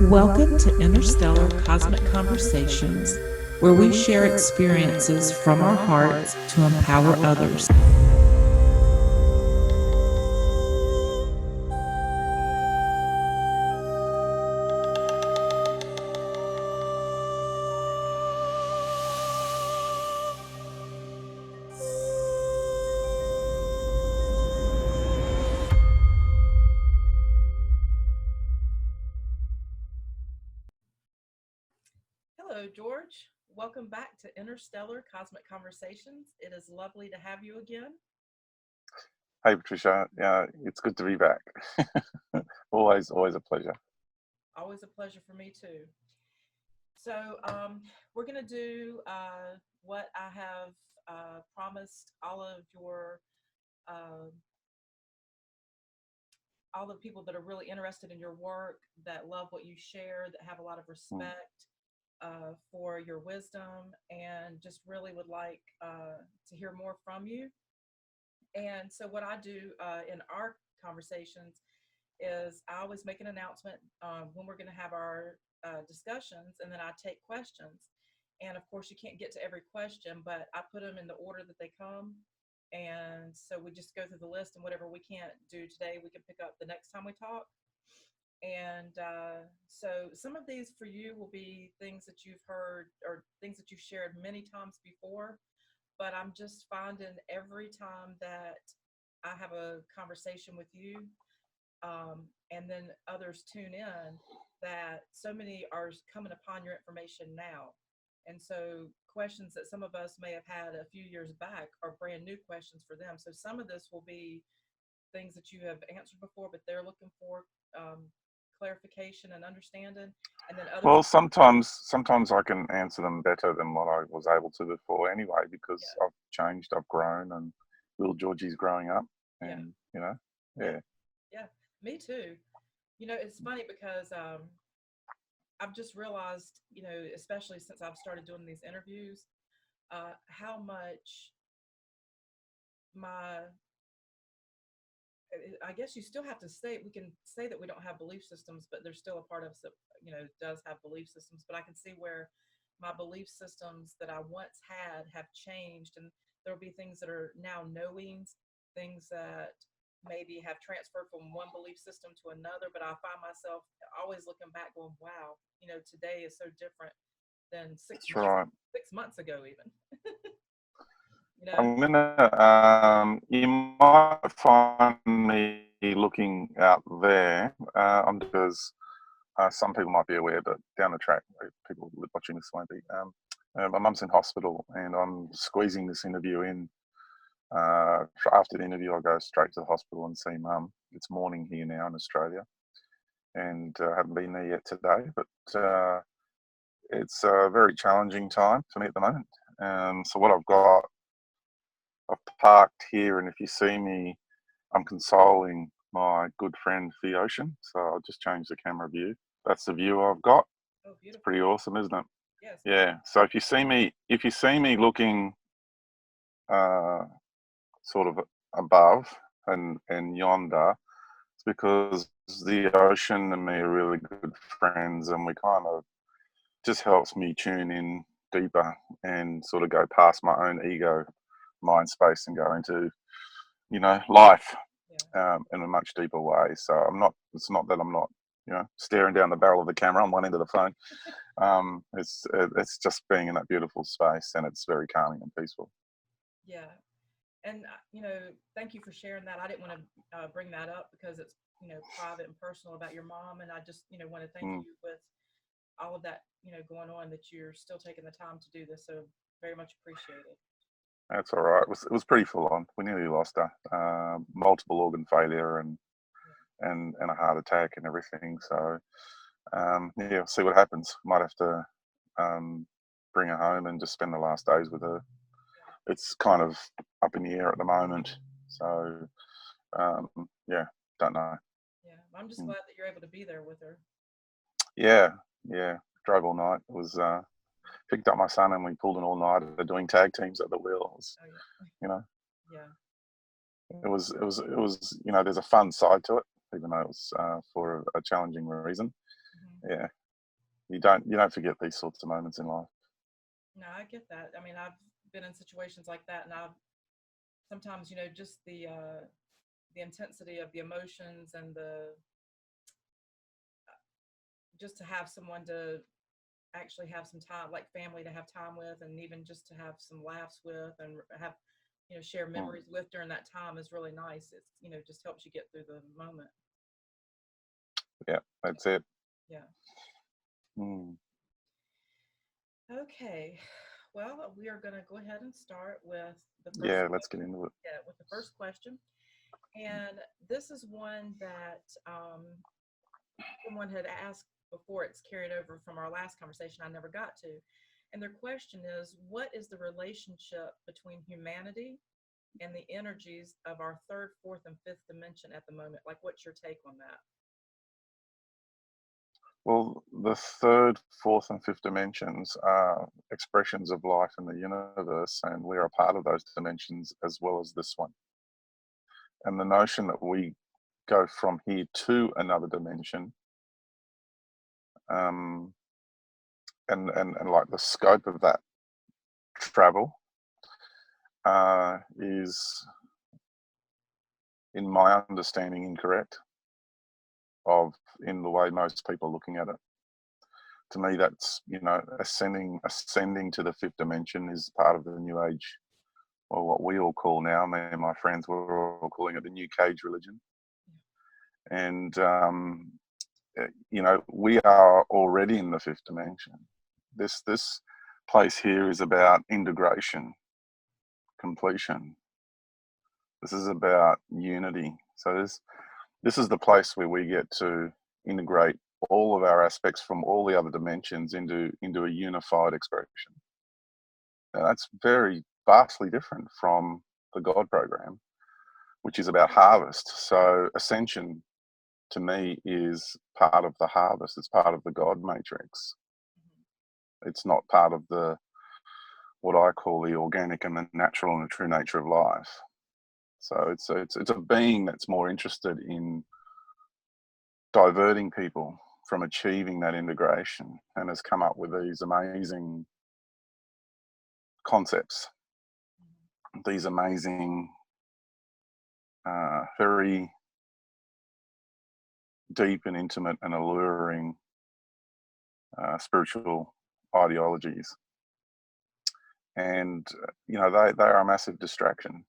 Welcome to Interstellar Cosmic Conversations, where we share experiences from our hearts to empower others. Hello, George. Welcome back to Interstellar Cosmic Conversations. It is lovely to have you again. Hey Patricia, yeah, it's good to be back. always a pleasure. Always a pleasure for me too. So, we're going to do what I have promised uh, all the people that are really interested in your work, that love what you share, that have a lot of Mm. respect for your wisdom, and just really would like to hear more from you. And so, what I do in our conversations is I always make an announcement when we're going to have our discussions, and then I take questions. And of course, you can't get to every question, but I put them in the order that they come. And so we just go through the list, and whatever we can't do today, we can pick up the next time we talk. And so some of these for you will be things that you've heard or things that you've shared many times before, but I'm just finding every time that I have a conversation with you, and then others tune in, that so many are coming upon your information now. And so questions that some of us may have had a few years back are brand new questions for them. So some of this will be things that you have answered before, but they're looking for clarification and understanding. And then other Well, people, sometimes I can answer them better than what I was able to before anyway, because yeah, I've changed, I've grown, and little Georgie's growing up, yeah, and yeah, yeah. yeah, me too. It's funny because I've just realized, especially since I've started doing these interviews, how much my, I guess you still have to say, we can say that we don't have belief systems, but there's still a part of us that, does have belief systems. But I can see where my belief systems that I once had have changed. And there'll be things that are now knowings, things that maybe have transferred from one belief system to another. But I find myself always looking back going, wow, today is so different than six That's months, right. 6 months ago, even, you know? I'm gonna. You might find me looking out there. I'm because some people might be aware, but down the track, people watching this won't be. My mum's in hospital, and I'm squeezing this interview in. After the interview, I'll go straight to the hospital and see mum. It's morning here now in Australia, and I haven't been there yet today, but it's a very challenging time for me at the moment. So what I've parked here, and if you see me, I'm consoling my good friend the ocean. So I'll just change the camera view. That's the view I've got. Oh, It's beautiful. pretty awesome, isn't it? Yes, Yeah. So if you see me looking uh, sort of above and yonder, it's because the ocean and me are really good friends, and we kind of just helps me tune in deeper and sort of go past my own ego mind space and go into life yeah, in a much deeper way. So it's not that I'm not staring down the barrel of the camera on one end of the phone. It's just being in that beautiful space, and it's very calming and peaceful. yeah. And thank you for sharing that. I didn't want to bring that up because it's private and personal about your mom, and I just want to thank Mm, you with all of that going on, that you're still taking the time to do this. So very much appreciated. that's all right. It was pretty full on. We nearly lost her. Multiple organ failure and Yeah, and a heart attack and everything. So yeah, we'll see what happens. Might have to um, bring her home and just spend the last days with her. yeah, It's kind of up in the air at the moment. So um, yeah, don't know. yeah. I'm just Mm. glad that you're able to be there with her. Yeah, yeah. Drove all night. It was picked up my son and we pulled an all nighter doing tag teams at the wheel. It was, Oh yeah, you know, yeah, it was. There's a fun side to it, even though it was for a challenging reason. hmm yeah, you don't forget these sorts of moments in life. No, I get that. I mean, I've been in situations like that, and I've sometimes, just the intensity of the emotions and the just to have someone to actually have some time, like family to have time with, and even just to have some laughs with, and have share Mm, memories with during that time is really nice. It's just helps you get through the moment. yeah, that's it. Yeah. Mm, Okay. Well, we are going to go ahead and start with the first yeah, let's get question. into it. Yeah, with the first question, and this is one that someone had asked before. It's carried over from our last conversation. I never got to, and their question is, what is the relationship between humanity and the energies of our third, fourth, and fifth dimension at the moment? Like, what's your take on that? Well, the third, fourth, and fifth dimensions are expressions of life in the universe, and we are a part of those dimensions as well as this one. And the notion that we go from here to another dimension, um, and like the scope of that travel, is, in my understanding, incorrect of in the way most people are looking at it. To me, that's ascending to the fifth dimension is part of the new age, or what we all call now, me and my friends, we're all calling it the new cage religion. And we are already in the fifth dimension. This place here is about integration, completion. This is about unity. So this is the place where we get to integrate all of our aspects from all the other dimensions into a unified expression. Now that's very vastly different from the God program, which is about harvest. So ascension to me is part of the harvest. It's part of the God matrix. It's not part of the what I call the organic and the natural and the true nature of life. So it's a being that's more interested in diverting people from achieving that integration, and has come up with these amazing concepts, these amazing, very deep and intimate and alluring spiritual ideologies. And they are a massive distraction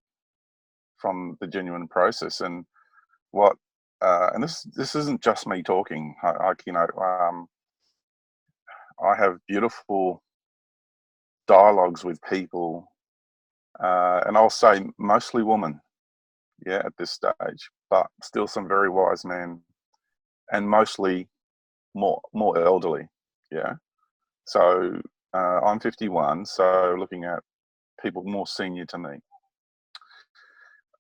from the genuine process. And what and this isn't just me talking. I have beautiful dialogues with people, and I'll say mostly women, yeah, at this stage, but still some very wise men, and mostly more elderly, yeah. So I'm 51, so looking at people more senior to me,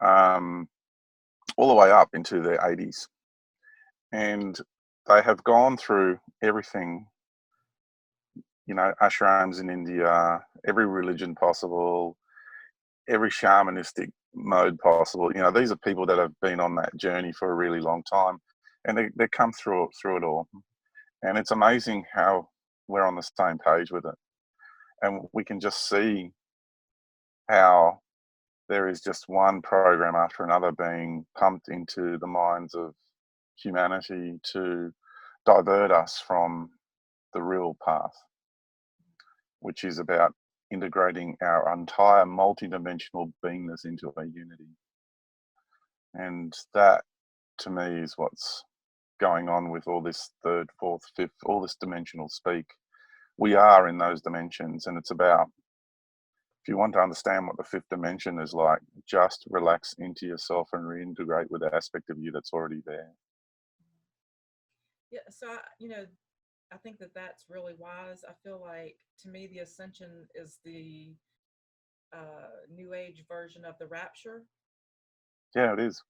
um, all the way up into their 80s, and they have gone through everything, ashrams in India, every religion possible, every shamanistic mode possible. These are people that have been on that journey for a really long time, and they come through it all. And it's amazing how we're on the same page with it, and we can just see how there is just one program after another being pumped into the minds of humanity to divert us from the real path, which is about integrating our entire multidimensional beingness into a unity. And that, to me, is what's going on with all this third, fourth, fifth, all this dimensional speak. We are in those dimensions, and it's about, if you want to understand what the fifth dimension is like, just relax into yourself and reintegrate with the aspect of you that's already there. Yeah. So, I think that that's really wise. I feel like, to me, the ascension is the new age version of the rapture. Yeah, it is.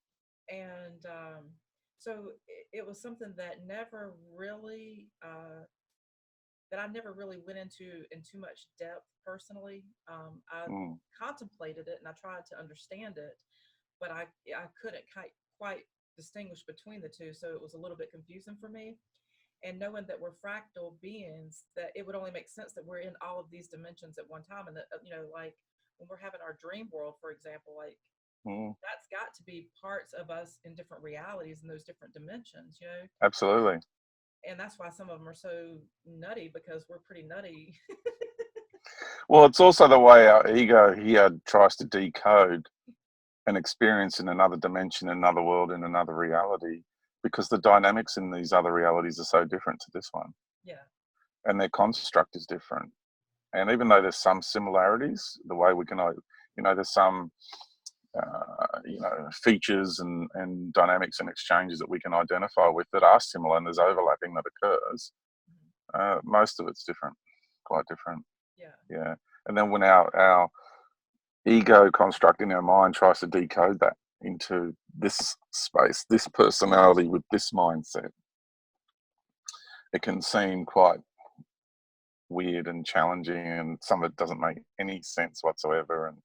And so it was something that never really that I never really went into in too much depth personally. I Mm, contemplated it and I tried to understand it, but I couldn't quite distinguish between the two, so it was a little bit confusing for me. And knowing that we're fractal beings, that it would only make sense that we're in all of these dimensions at one time. And that, like when we're having our dream world, for example, like Mm, that's got to be parts of us in different realities in those different dimensions, absolutely. and that's why some of them are so nutty, because we're pretty nutty. Well, it's also the way our ego here tries to decode an experience in another dimension, another world, in another reality, because the dynamics in these other realities are so different to this one, Yeah. and their construct is different. And even though there's some similarities, the way we can, there's some, features and dynamics and exchanges that we can identify with that are similar, and there's overlapping that occurs. Most of it's different, quite different. Yeah. Yeah. And then when our ego construct in our mind tries to decode that into this space, this personality with this mindset, it can seem quite weird and challenging, and some of it doesn't make any sense whatsoever. And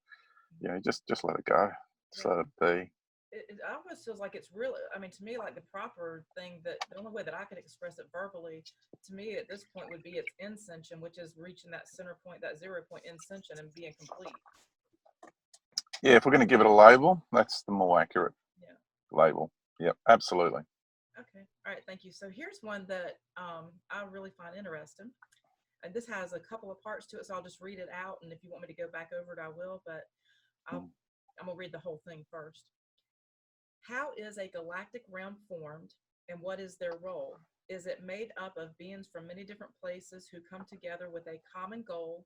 just let it go, just let it be. It almost feels like it's really, I mean, to me, like the proper thing, that the only way that I could express it verbally, to me at this point, would be its ascension, which is reaching that center point, that 0 point ascension, and being complete. Yeah, if we're going to give it a label, that's the more accurate Yeah. label. Yep, absolutely. Okay. All right. Thank you. So here's one that I really find interesting. And this has a couple of parts to it, so I'll just read it out. And if you want me to go back over it, I will. But I'm going to read the whole thing first. How is a galactic realm formed, and what is their role? Is it made up of beings from many different places who come together with a common goal?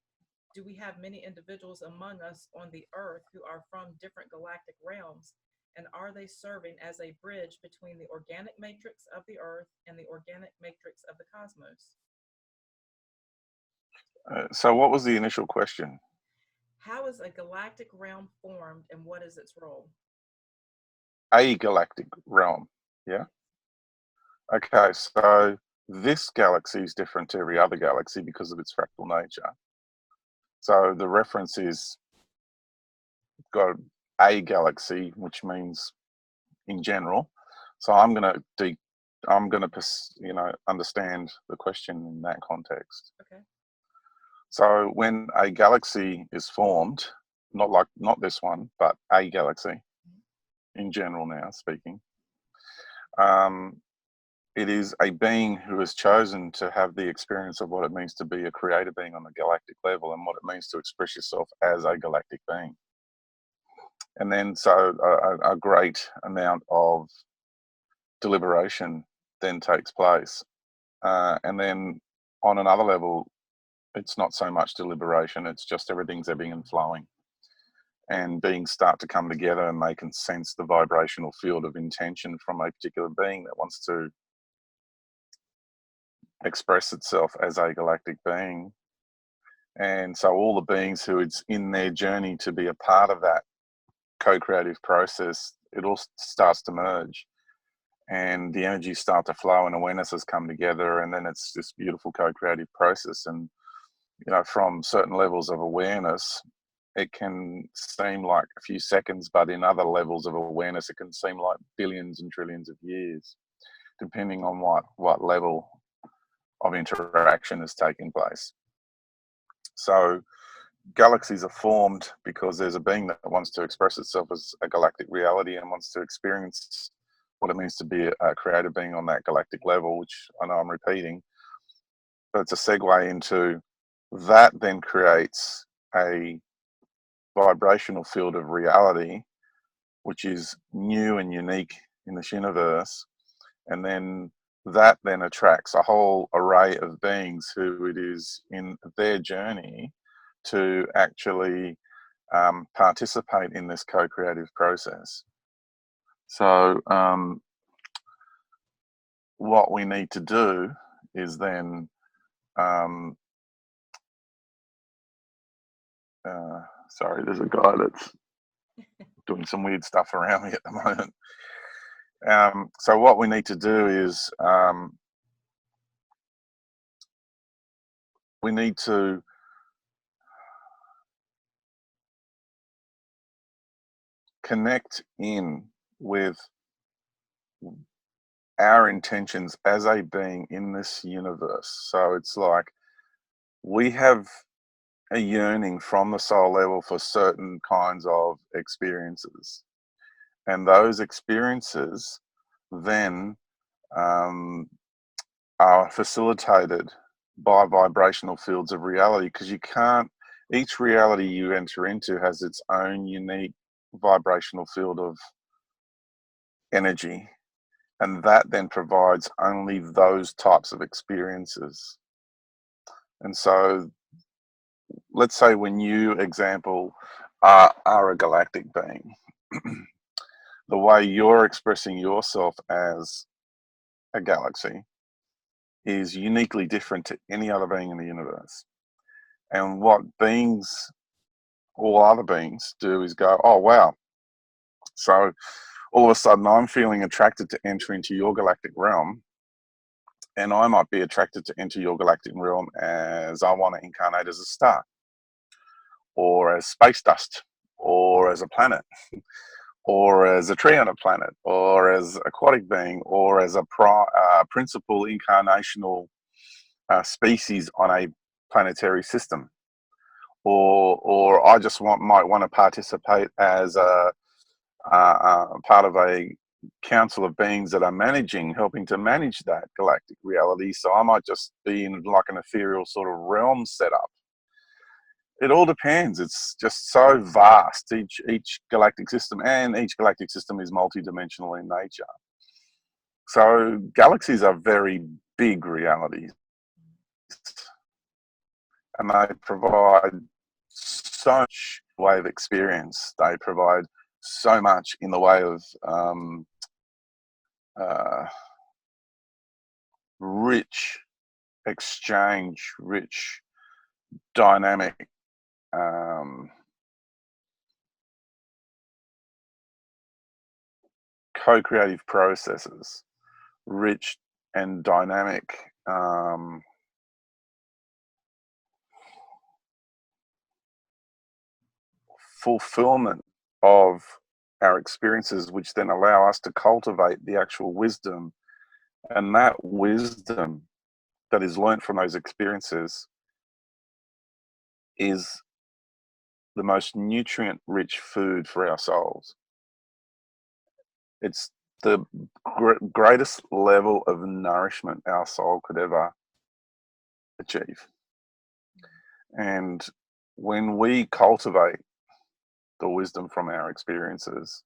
Do we have many individuals among us on the earth who are from different galactic realms? And are they serving as a bridge between the organic matrix of the earth and the organic matrix of the cosmos? So what was the initial question? How is a galactic realm formed, and what is its role? A galactic realm. Yeah. Okay, so this galaxy is different to every other galaxy because of its fractal nature. So the reference is got a galaxy, which means in general. So I'm gonna understand the question in that context. Okay. So when a galaxy is formed, not this one, but a galaxy in general, now speaking, um, it is a being who has chosen to have the experience of what it means to be a creator being on a galactic level, and what it means to express yourself as a galactic being. And then so a great amount of deliberation then takes place. And then on another level, it's not so much deliberation, it's just everything's ebbing and flowing. And beings start to come together, and they can sense the vibrational field of intention from a particular being that wants to express itself as a galactic being. And so all the beings who it's in their journey to be a part of that co-creative process, it all starts to merge, and the energies start to flow, and awarenesses come together, and then it's this beautiful co-creative process. And from certain levels of awareness, it can seem like a few seconds, but in other levels of awareness, it can seem like billions and trillions of years, depending on what level of interaction is taking place. So galaxies are formed because there's a being that wants to express itself as a galactic reality and wants to experience what it means to be a creative being on that galactic level, which I know I'm repeating, but it's a segue into that then creates a vibrational field of reality, which is new and unique in this universe. And then that then attracts a whole array of beings who it is in their journey to actually participate in this co-creative process. So what we need to do is then sorry, there's a guy that's doing some weird stuff around me at the moment. So what we need to do is we need to connect in with our intentions as a being in this universe. So it's like we have a yearning from the soul level for certain kinds of experiences. And those experiences then um, are facilitated by vibrational fields of reality, because you can't, each reality you enter into has its own unique vibrational field of energy. And that then provides only those types of experiences. And so, let's say when you, example, are a galactic being, the way you're expressing yourself as a galaxy is uniquely different to any other being in the universe. And what beings, all other beings, do is go, oh, wow. So all of a sudden I'm feeling attracted to enter into your galactic realm. And I might be attracted to enter your galactic realm as I want to incarnate as a star, or as space dust, or as a planet, or as a tree on a planet, or as aquatic being, or as a principal incarnational species on a planetary system, or I just might want to participate as a part of a council of beings that are helping to manage that galactic reality. So I might just be in like an ethereal sort of realm setup. It all depends. It's just so vast, each galactic system, and each galactic system is multidimensional in nature. So galaxies are very big realities, and they provide so much way of experience. They provide so much in the way of rich exchange, rich dynamic co-creative processes, rich and dynamic fulfillment of our experiences, which then allow us to cultivate the actual wisdom. And that wisdom that is learnt from those experiences is the most nutrient rich food for our souls. It's the greatest level of nourishment our soul could ever achieve. And when we cultivate the wisdom from our experiences,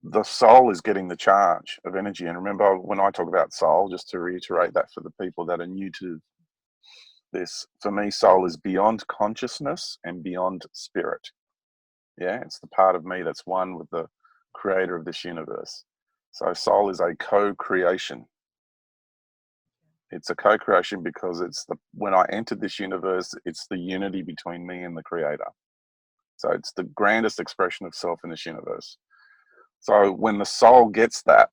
the soul is getting the charge of energy. And remember, when I talk about soul, just to reiterate that for the people that are new to this, for me, soul is beyond consciousness and beyond spirit. Yeah, it's the part of me that's one with the creator of this universe. So soul is a co-creation. It's a co-creation because when I entered this universe, it's the unity between me and the creator. So it's the grandest expression of self in this universe. So when the soul gets that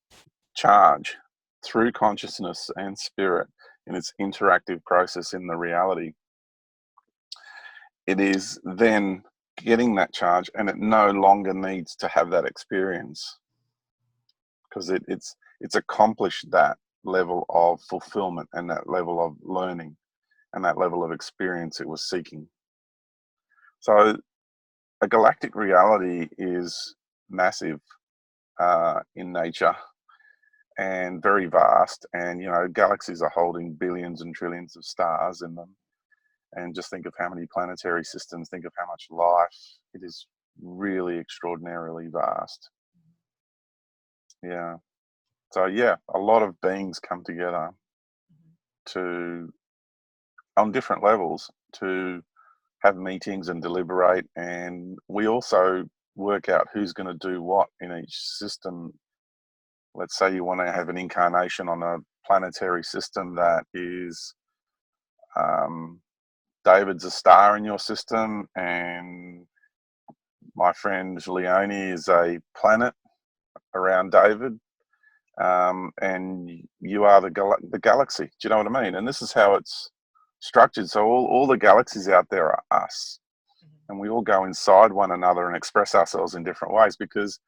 charge through consciousness and spirit in its interactive process in the reality, it is then getting that charge, and it no longer needs to have that experience because it's accomplished that level of fulfillment and that level of learning and that level of experience it was seeking. So a galactic reality is massive in nature and very vast, and galaxies are holding billions and trillions of stars in them. And just think of how many planetary systems, think of how much life. It is really extraordinarily vast. Yeah. So yeah, a lot of beings come together on different levels, to have meetings and deliberate, and we also work out who's going to do what in each system. Let's say you want to have an incarnation on a planetary system that is David's a star in your system, and my friend Leone is a planet around David, and you are the galaxy. Do you know what I mean? And this is how it's structured. So all the galaxies out there are us, and we all go inside one another and express ourselves in different ways, because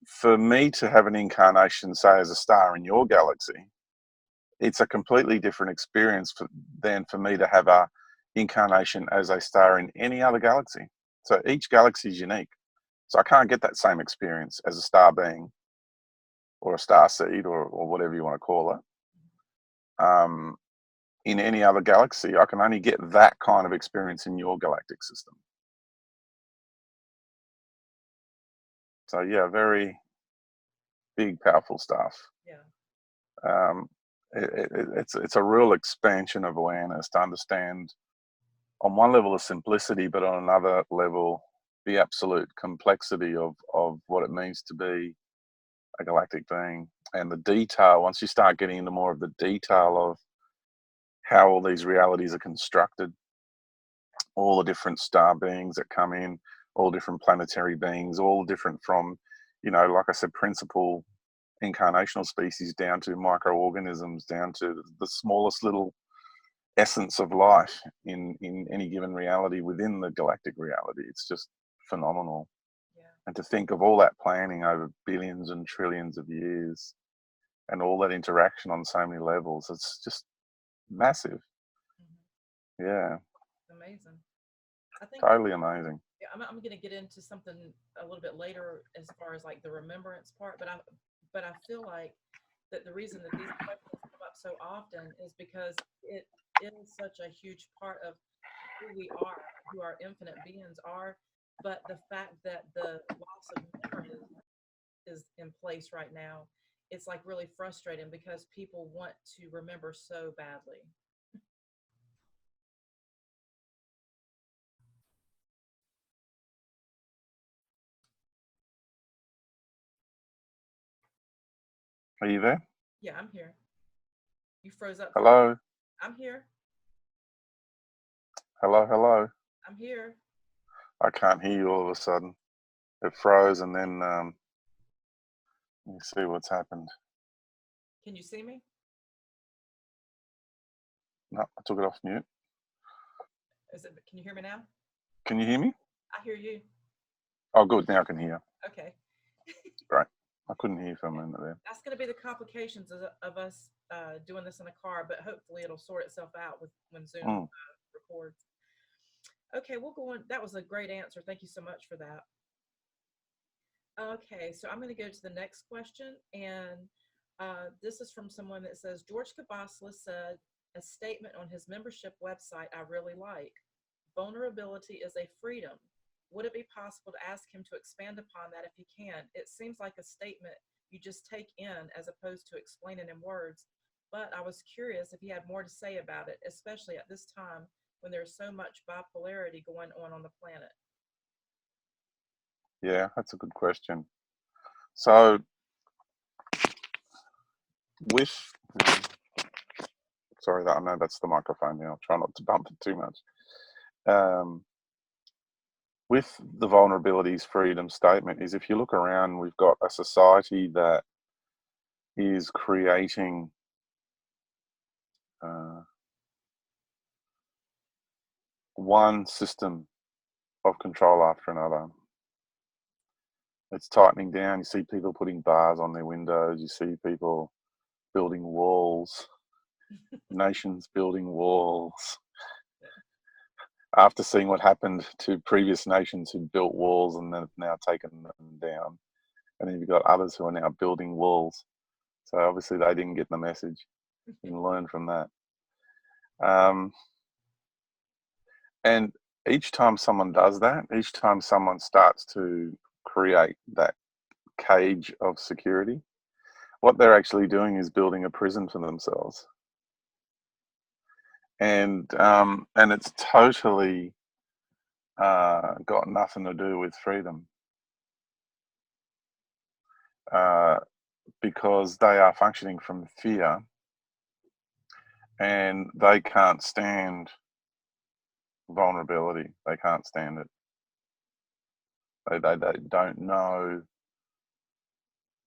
for me to have an incarnation, say, as a star in your galaxy, it's a completely different experience than for me to have a incarnation as a star in any other galaxy. So each galaxy is unique. So I can't get that same experience as a star being or a star seed or whatever you want to call it. In any other galaxy, I can only get that kind of experience in your galactic system. So yeah, very big, powerful stuff. Yeah. It's a real expansion of awareness to understand, on one level, the simplicity, but on another level, the absolute complexity of what it means to be a galactic being, and the detail. Once you start getting into more of the detail of how all these realities are constructed, all the different star beings that come in, all different planetary beings, all different from, like I said, principal incarnational species down to microorganisms, down to the smallest little essence of life in any given reality within the galactic reality. It's just phenomenal. Yeah. And to think of all that planning over billions and trillions of years and all that interaction on so many levels, it's just massive. Mm-hmm. Yeah. Amazing. I think Totally amazing. yeah, I'm going to get into something a little bit later as far as like the remembrance part, but I feel like that the reason that these questions come up so often is because it is such a huge part of who we are, who our infinite beings are. But the fact that the loss of memory is in place right now, it's like really frustrating because people want to remember so badly. Are you there? Yeah, I'm here. You froze up for me. Hello? I'm here. Hello, hello. I'm here. I can't hear you all of a sudden. It froze, and then let me see what's happened. Can you see me? No, I took it off mute. Can you hear me now? Can you hear me? I hear you. Oh, good. Now I can hear. Okay. Great. I couldn't hear you for a minute there. That's going to be the complications of us doing this in a car, but hopefully it'll sort itself out when Zoom records. Okay, we'll go on. That was a great answer. Thank you so much for that. Okay, so I'm going to go to the next question, and this is from someone that says, George Kavassilas said a statement on his membership website I really like. Vulnerability is a freedom. Would it be possible to ask him to expand upon that if he can? It seems like a statement you just take in as opposed to explaining in words, but I was curious if he had more to say about it, especially at this time when there's so much bipolarity going on the planet. Yeah, that's a good question. So, with sorry, that I know that's the microphone now. Try not to bump it too much. With the vulnerabilities freedom statement, is if you look around, we've got a society that is creating one system of control after another. It's tightening down. You see people putting bars on their windows. You see people building walls, nations building walls. After seeing what happened to previous nations who built walls and then have now taken them down. And then you've got others who are now building walls. So obviously they didn't get the message and learn from that. And each time someone does that, each time someone starts to create that cage of security, what they're actually doing is building a prison for themselves. And it's totally got nothing to do with freedom, because they are functioning from fear, and they can't stand vulnerability. They can't stand it. They don't know.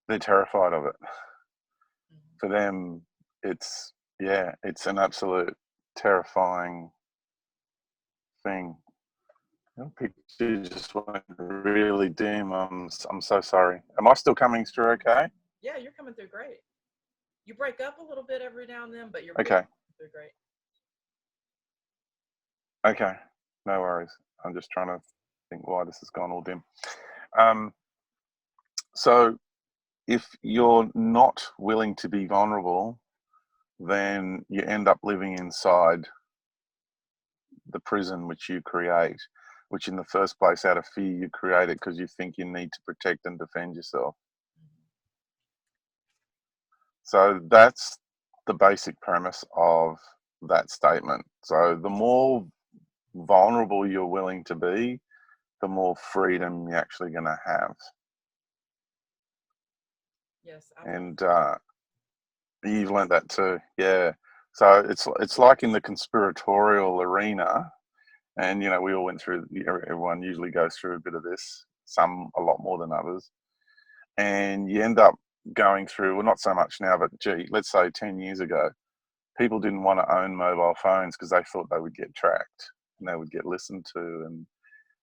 They're terrified of it. For them, it's it's an absolute terrifying thing. Your picture just went really dim. I'm so sorry. Am I still coming through okay? Yeah, you're coming through great. You break up a little bit every now and then, but you're Okay. through great. Okay. No worries. I'm just trying to think why this has gone all dim. Um, so if you're not willing to be vulnerable, then you end up living inside the prison which you create, which in the first place, out of fear, you create it because you think you need to protect and defend yourself. So that's the basic premise of that statement. So the more vulnerable you're willing to be, the more freedom you're actually going to have. Yes, And you've learned that too, yeah. So it's like in the conspiratorial arena, and you know we all went through. Everyone usually goes through a bit of this, some a lot more than others, and you end up going through. Well, not so much now, but gee, let's say 10 years ago, people didn't want to own mobile phones because they thought they would get tracked and they would get listened to,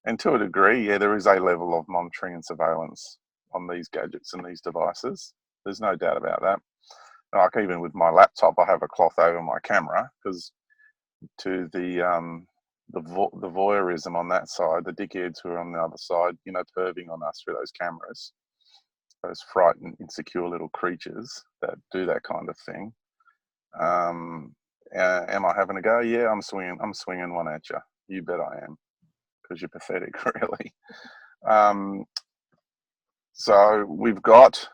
and to a degree, yeah, there is a level of monitoring and surveillance on these gadgets and these devices. There's no doubt about that. Like even with my laptop, I have a cloth over my camera because to the voyeurism on that side, the dickheads who are on the other side, you know, perving on us through those cameras, those frightened, insecure little creatures that do that kind of thing. Am I having a go? Yeah, I'm swinging one at you. You bet I am, because you're pathetic, really. Um, so we've got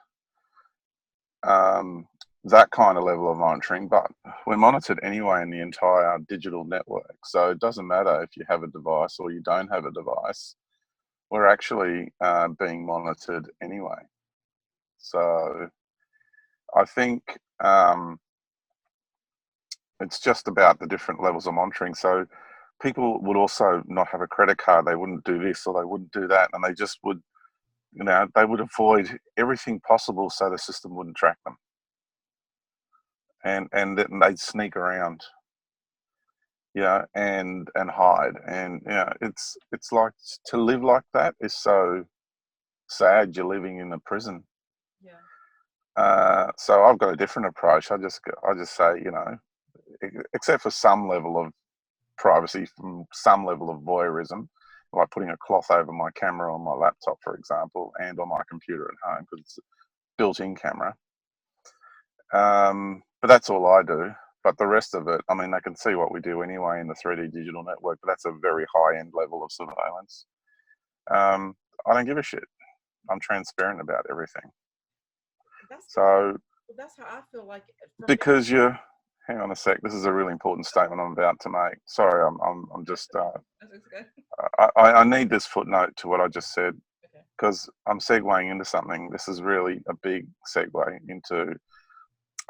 that kind of level of monitoring, but we're monitored anyway in the entire digital network. So it doesn't matter if you have a device or you don't have a device, we're actually being monitored anyway. So I think it's just about the different levels of monitoring. So people would also not have a credit card. They wouldn't do this or they wouldn't do that. And they just would, you know, they would avoid everything possible so the system wouldn't track them. And then they'd sneak around, yeah, and hide. And yeah, it's like to live like that is so sad. You're living in a prison. Yeah. So I've got a different approach. I just say, you know, except for some level of privacy, from some level of voyeurism, like putting a cloth over my camera on my laptop, for example, and on my computer at home because it's a built-in camera. But that's all I do. But the rest of it, I mean, they can see what we do anyway in the 3D digital network, but that's a very high-end level of surveillance. I don't give a shit. I'm transparent about everything. So that's how I feel like. Because you're, hang on a sec. This is a really important statement I'm about to make. Sorry, I'm just. I need this footnote to what I just said because I'm segueing into something. This is really a big segue into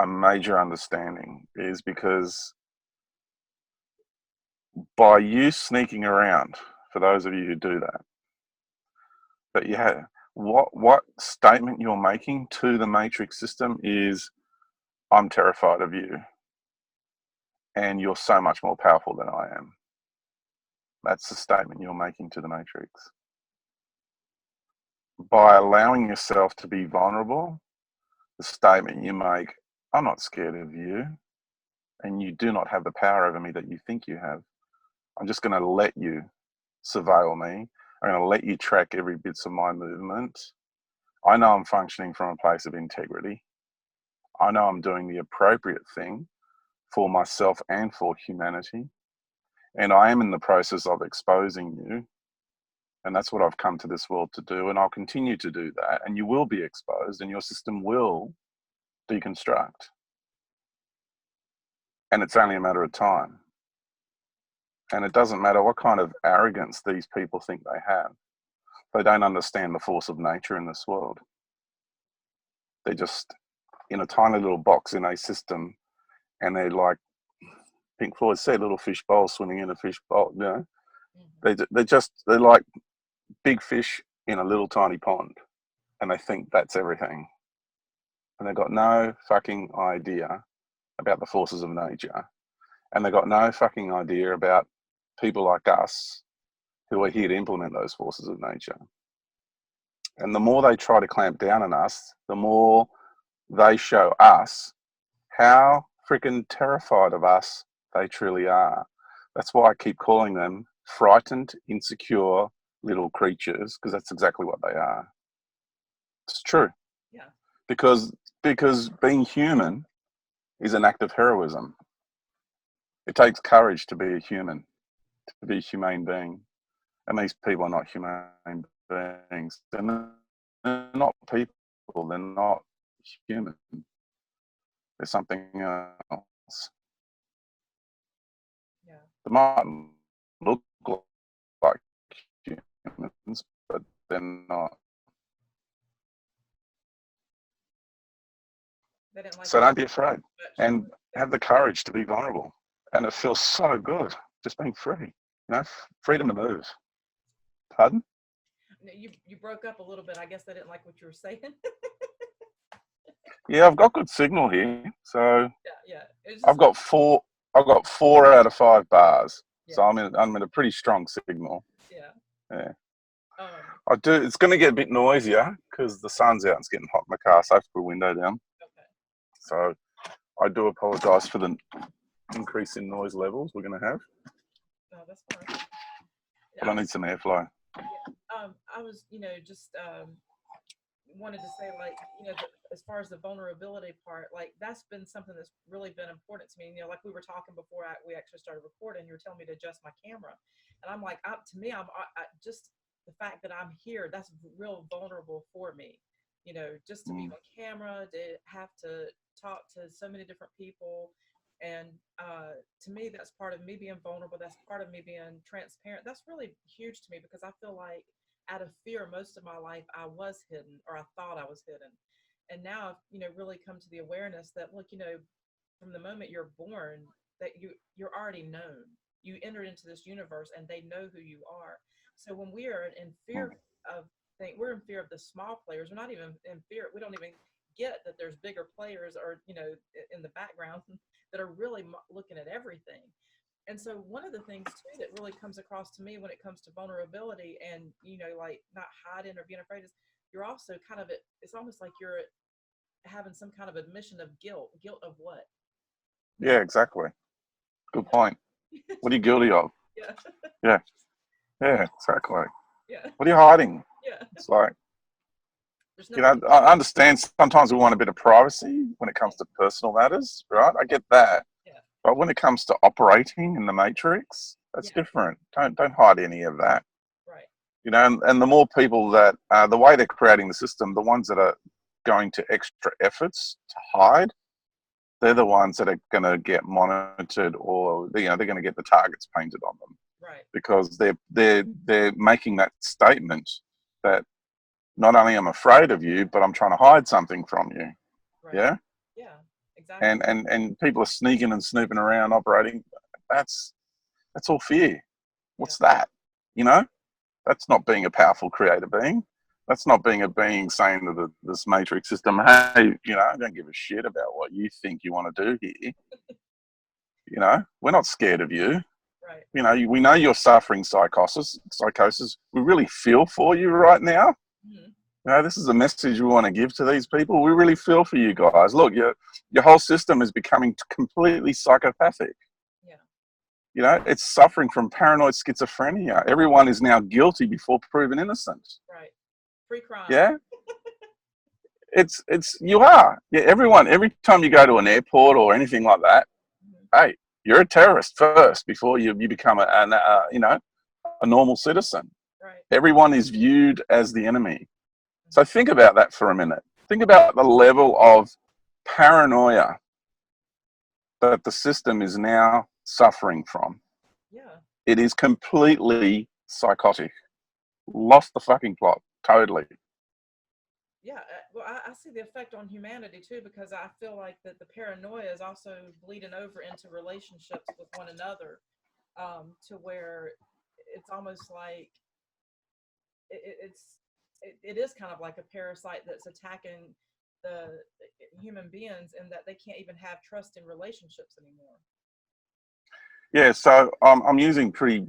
a major understanding. Is because by you sneaking around, for those of you who do that, but yeah, what statement you're making to the matrix system is, I'm terrified of you, and you're so much more powerful than I am. That's the statement you're making to the matrix. By allowing yourself to be vulnerable, the statement you make, I'm not scared of you, and you do not have the power over me that you think you have. I'm just going to let you surveil me. I'm going to let you track every bit of my movement. I know I'm functioning from a place of integrity. I know I'm doing the appropriate thing for myself and for humanity. And I am in the process of exposing you. And that's what I've come to this world to do. And I'll continue to do that. And you will be exposed and your system will deconstruct. And it's only a matter of time. And it doesn't matter what kind of arrogance these people think they have. They don't understand the force of nature in this world. They're just in a tiny little box in a system, and they're like Pink Floyd said, little fish bowl swimming in a fish bowl. You know, they're like big fish in a little tiny pond, and they think that's everything. And they've got no fucking idea about the forces of nature, and they've got no fucking idea about people like us who are here to implement those forces of nature. And the more they try to clamp down on us, the more they show us how freaking terrified of us they truly are. That's why I keep calling them frightened, insecure little creatures, because that's exactly what they are. It's true. Yeah. Because being human is an act of heroism. It takes courage to be a human, to be a humane being. And these people are not humane beings. They're not people. They're not human. They're something else. Yeah. They might look like humans, but they're not. They didn't like So it don't be afraid, much. and have the courage to be vulnerable. And it feels so good just being free. You know, freedom to move. Pardon? No, you broke up a little bit. I guess they didn't like what you were saying. Yeah, I've got good signal here, so Yeah. It's I've just got four. I've got 4 out of 5 bars, so yeah. I'm in a pretty strong signal. Yeah. Yeah, Um. I do. It's going to get a bit noisier because the sun's out and it's getting hot in the car, so I have to put the window down. Okay. So I do apologise for the increase in noise levels we're going to have, No, that's fine. but I need some airflow. I was, just wanted to say, like, as far as the vulnerability part, like that's been something that's really been important to me. Like we were talking before we actually started recording, you were telling me to adjust my camera, and I'm like, to me, just the fact that I'm here, that's real vulnerable for me. Just to be on camera, to have to talk to so many different people. And to me, that's part of me being vulnerable. That's part of me being transparent. That's really huge to me because I feel like out of fear, most of my life, I was hidden, or I thought I was hidden. And now I've, really come to the awareness that, look, from the moment you're born, that you're already known. You entered into this universe and they know who you are. So when we are in fear of we're in fear of the small players. We're not even in fear. We don't even get that there's bigger players or, in the background that are really looking at everything. And so one of the things too that really comes across to me when it comes to vulnerability and, like not hiding or being afraid is you're also kind of, it's almost like you're having some kind of admission of guilt. Guilt of what? Yeah, exactly. Good point. What are you guilty of? Yeah. Yeah. Yeah, exactly. Yeah. What are you hiding? Yeah. It's like, There's nothing. I understand sometimes we want a bit of privacy when it comes to personal matters, right? I get that. Yeah. But when it comes to operating in the matrix, that's different. Don't hide any of that. Right. And the more people that the way they're creating the system, the ones that are going to extra efforts to hide, they're the ones that are going to get monitored, or they're going to get the targets painted on them. Right. Because they're making that statement that not only am I afraid of you, but I'm trying to hide something from you. Right. Yeah. Yeah. Exactly. And people are sneaking and snooping around operating. That's all fear. What's that? That's not being a powerful creator being. That's not being a being saying to this matrix system, hey, I don't give a shit about what you think you want to do here. We're not scared of you. Right. We know you're suffering psychosis. We really feel for you right now. Mm-hmm. This is a message we want to give to these people. We really feel for you guys. Look, your whole system is becoming completely psychopathic. Yeah. It's suffering from paranoid schizophrenia. Everyone is now guilty before proven innocent. Right. Free crime. Yeah. You are. Yeah, every time you go to an airport or anything like that, hey, you're a terrorist first before you become a normal citizen. Right. Everyone is viewed as the enemy. So think about that for a minute. Think about the level of paranoia that the system is now suffering from. Yeah. It is completely psychotic. Lost the fucking plot. Totally. Yeah, well, I see the effect on humanity too, because I feel like that the paranoia is also bleeding over into relationships with one another, to where it's almost like it is kind of like a parasite that's attacking the human beings, and that they can't even have trust in relationships anymore. Yeah, so I'm using pretty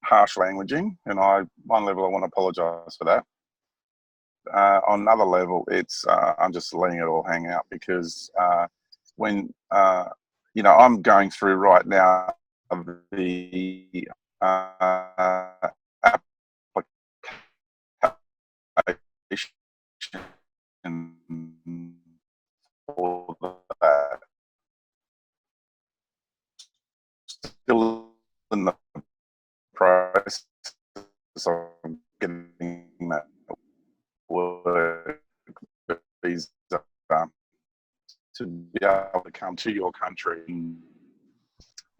harsh languaging, and one level I want to apologise for that. On another level, it's I'm just letting it all hang out because when I'm going through right now the application for that, still in the process of getting that work visa to be able to come to your country.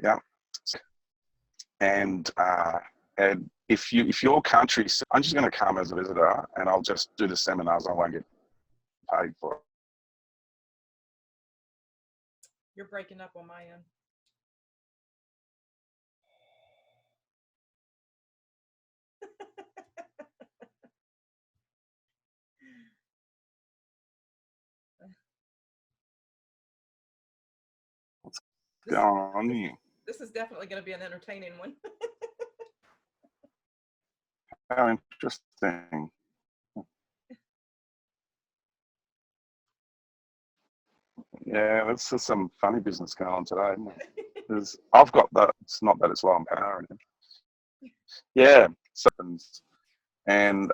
Yeah. And if your country, I'm just going to come as a visitor and I'll just do the seminars. I won't get paid for it. You're breaking up on my end. What's going on here? This is definitely going to be an entertaining one. How interesting. Yeah, there's just some funny business going on today, isn't it? I've got that. It's not that it's low on power. Yeah, and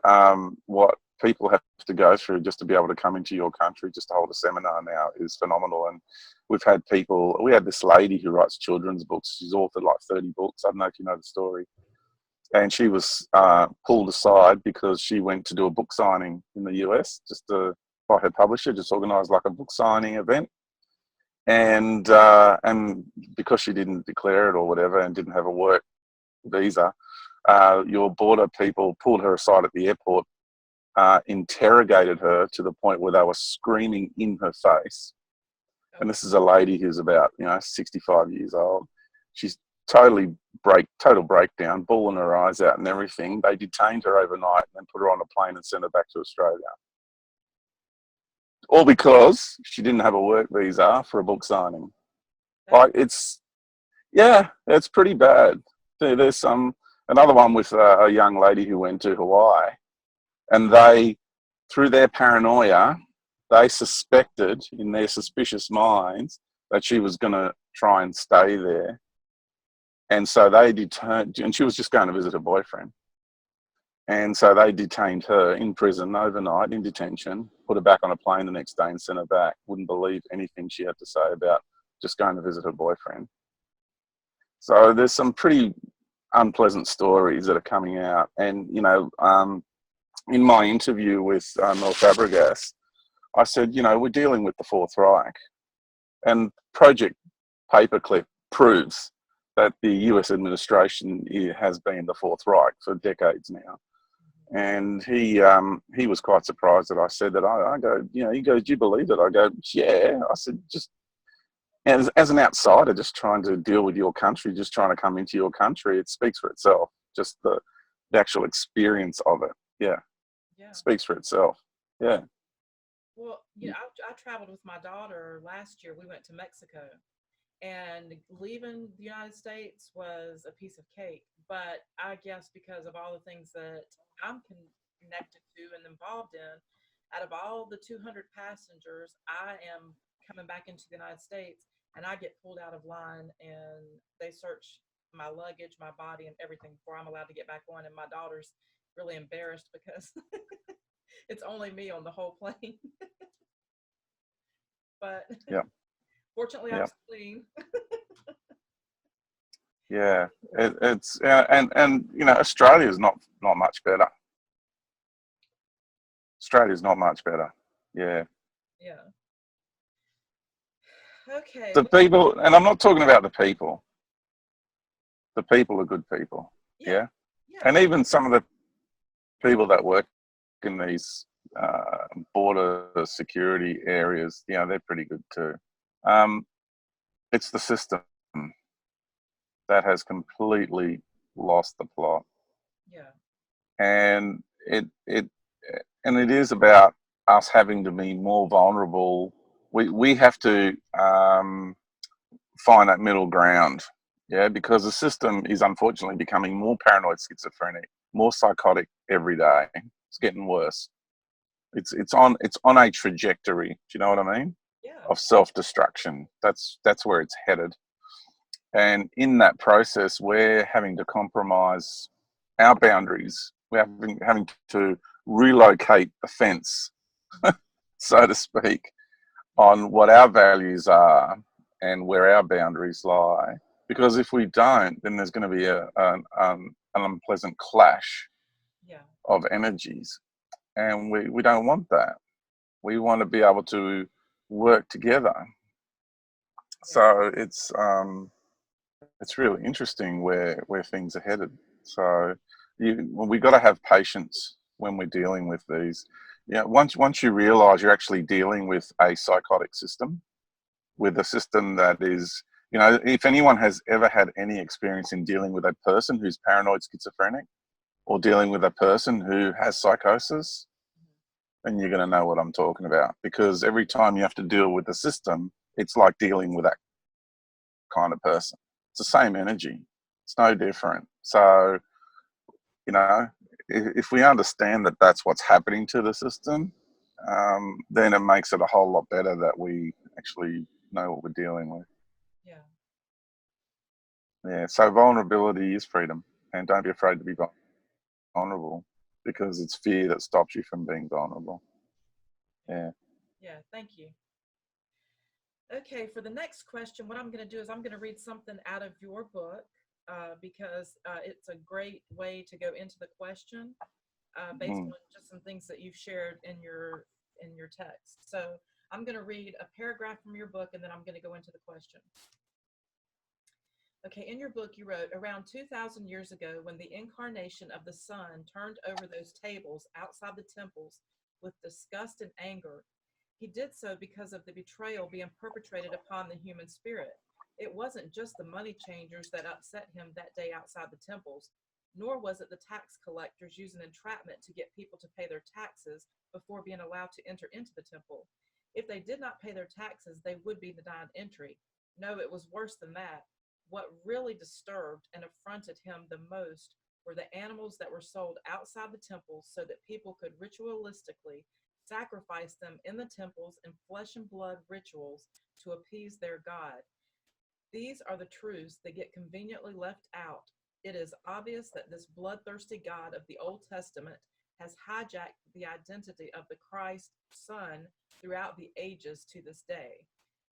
what people have to go through just to be able to come into your country, just to hold a seminar now is phenomenal. And we had this lady who writes children's books. She's authored like 30 books. I don't know if you know the story. And she was pulled aside because she went to do a book signing in the US, just by her publisher, just organised like a book signing event. And because she didn't declare it or whatever and didn't have a work visa, your border people pulled her aside at the airport, interrogated her to the point where they were screaming in her face. And this is a lady who's about 65 years old. She's total breakdown, bawling her eyes out and everything. They detained her overnight and then put her on a plane and sent her back to Australia. All because she didn't have a work visa for a book signing. Like it's pretty bad. There's another one with a young lady who went to Hawaii, and through their paranoia, they suspected in their suspicious minds that she was going to try and stay there. And so and she was just going to visit her boyfriend. And so they detained her in prison overnight, in detention, put her back on a plane the next day and sent her back. Wouldn't believe anything she had to say about just going to visit her boyfriend. So there's some pretty unpleasant stories that are coming out. And, in my interview with Mel Fabregas, I said, we're dealing with the Fourth Reich. And Project Paperclip proves that the US administration has been the Fourth Reich for decades now. And he was quite surprised that I said that. I go, he goes, do you believe it? I go, yeah. I said, just as an outsider, just trying to deal with your country, just trying to come into your country, it speaks for itself. Just the actual experience of it. Yeah. Speaks for itself. Yeah. Well, I traveled with my daughter last year. We went to Mexico, and leaving the United States was a piece of cake. But I guess because of all the things that I'm connected to and involved in, out of all the 200 passengers, I am coming back into the United States, and I get pulled out of line, and they search my luggage, my body, and everything before I'm allowed to get back on. And my daughter's really embarrassed because it's only me on the whole plane. But fortunately, I'm clean. Yeah, it's and Australia's not much better. Australia's not much better. Yeah. Yeah. Okay. The people, and I'm not talking about the people. The people are good people. Yeah. And even some of the people that work in these border security areas, they're pretty good too. It's the system that has completely lost the plot. Yeah. And it is about us having to be more vulnerable. We have to find that middle ground. Yeah, because the system is unfortunately becoming more paranoid schizophrenic, more psychotic every day. It's getting worse. It's on a trajectory. Do you know what I mean? Yeah. Of self-destruction. That's where it's headed. And in that process, we're having to compromise our boundaries. We're having to relocate the fence, so to speak, on what our values are and where our boundaries lie. Because if we don't, then there's going to be an unpleasant clash Yeah. of energies. And we don't want that. We want to be able to work together. Yeah. So it's really interesting where things are headed. So we got to have patience when we're dealing with these. Yeah, once you realise you're actually dealing with a psychotic system, with a system that is, if anyone has ever had any experience in dealing with a person who's paranoid schizophrenic or dealing with a person who has psychosis, then you're going to know what I'm talking about. Because every time you have to deal with the system, it's like dealing with that kind of person. It's the same energy. It's no different. So, you know, if we understand that that's what's happening to the system, then it makes it a whole lot better that we actually know what we're dealing with. Yeah. Yeah. So vulnerability is freedom, and don't be afraid to be vulnerable, because it's fear that stops you from being vulnerable. Yeah. Yeah. Thank you. Okay, for the next question, what I'm going to do is I'm going to read something out of your book because it's a great way to go into the question based Mm. on just some things that you've shared in your text. So I'm going to read a paragraph from your book, and then I'm going to go into the question. Okay, in your book, you wrote, around 2,000 years ago, when the incarnation of the sun turned over those tables outside the temples with disgust and anger, he did so because of the betrayal being perpetrated upon the human spirit. It wasn't just the money changers that upset him that day outside the temples, nor was it the tax collectors using entrapment to get people to pay their taxes before being allowed to enter into the temple. If they did not pay their taxes, they would be denied entry. No, it was worse than that. What really disturbed and affronted him the most were the animals that were sold outside the temples so that people could ritualistically sacrifice them in the temples in flesh and blood rituals to appease their god. These are the truths that get conveniently left out. It is obvious that this bloodthirsty God of the Old Testament has hijacked the identity of the Christ Son throughout the ages to this day.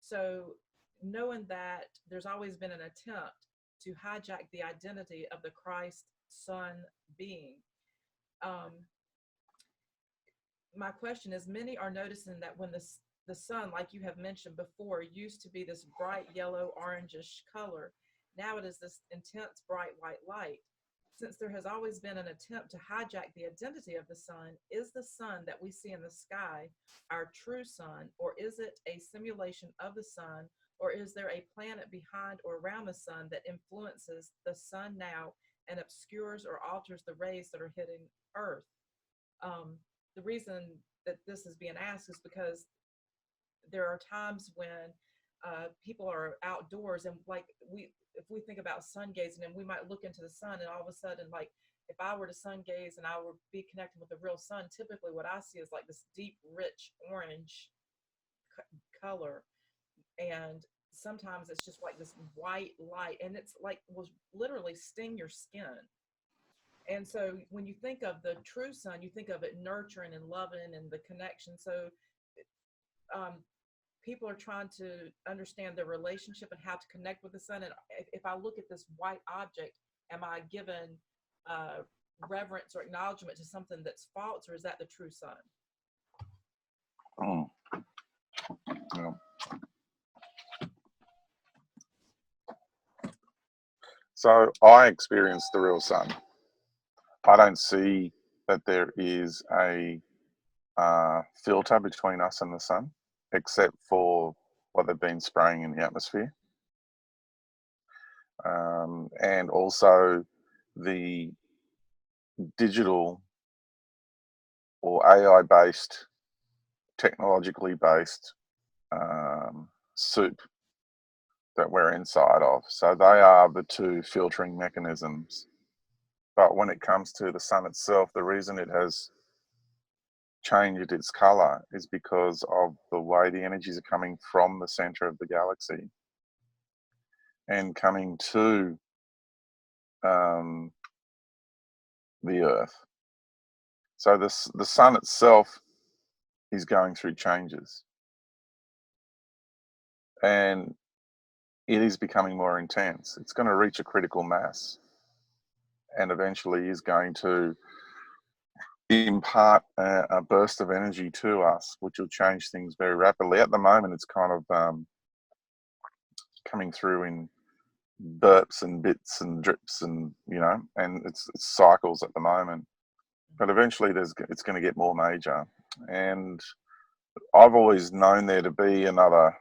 So, knowing that there's always been an attempt to hijack the identity of the Christ Son being, um, my question is, many are noticing that when the sun, like you have mentioned before, used to be this bright yellow orangish color, now it is this intense bright white light. Since there has always been an attempt to hijack the identity of the sun, is the sun that we see in the sky our true sun, or is it a simulation of the sun, or is there a planet behind or around the sun that influences the sun now and obscures or alters the rays that are hitting Earth? um, the reason that this is being asked is because there are times when people are outdoors, and like if we think about sun gazing, and we might look into the sun, and all of a sudden, like if I were to sun gaze and I would be connecting with the real sun, typically what I see is like this deep, rich orange color, and sometimes it's just like this white light, and it's like will literally sting your skin. And so when you think of the true sun, you think of it nurturing and loving and the connection. So um, people are trying to understand their relationship and how to connect with the sun. And if I look at this white object, am I given uh, reverence or acknowledgement to something that's false, or is that the true sun? Mm. Yeah. So I experience the real sun. I don't see that there is a filter between us and the sun, except for what they've been spraying in the atmosphere, and also the digital or AI based, technologically based soup that we're inside of. So they are the two filtering mechanisms. But when it comes to the sun itself, the reason it has changed its color is because of the way the energies are coming from the center of the galaxy and coming to the Earth. So the sun itself is going through changes, and it is becoming more intense. It's going to reach a critical mass, and eventually is going to impart a burst of energy to us, which will change things very rapidly. At the moment, it's kind of coming through in burps and bits and drips, and and it's cycles at the moment. But eventually, it's going to get more major. And I've always known there to be another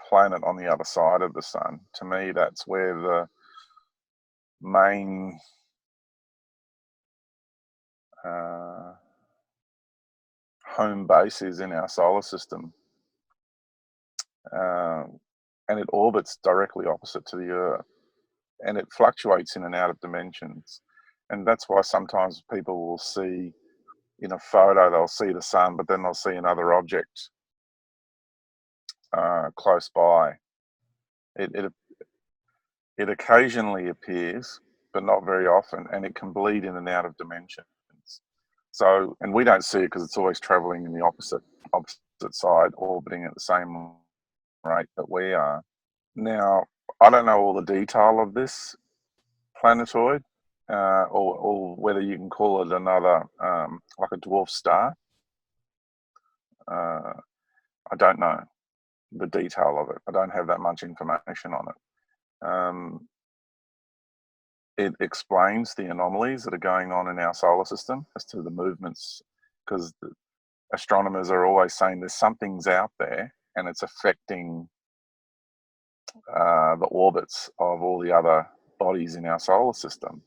planet on the other side of the sun. To me, that's where the main home base is in our solar system. And it orbits directly opposite to the Earth. And it fluctuates in and out of dimensions. And that's why sometimes people will see in a photo, they'll see the sun, but then they'll see another object close by. It occasionally appears, but not very often, and it can bleed in and out of dimensions. So, and we don't see it because it's always traveling in the opposite side, orbiting at the same rate that we are. Now, I don't know all the detail of this planetoid, or whether you can call it another, like a dwarf star. I don't know the detail of it. I don't have that much information on it. It explains the anomalies that are going on in our solar system as to the movements, because astronomers are always saying there's something's out there and it's affecting the orbits of all the other bodies in our solar system,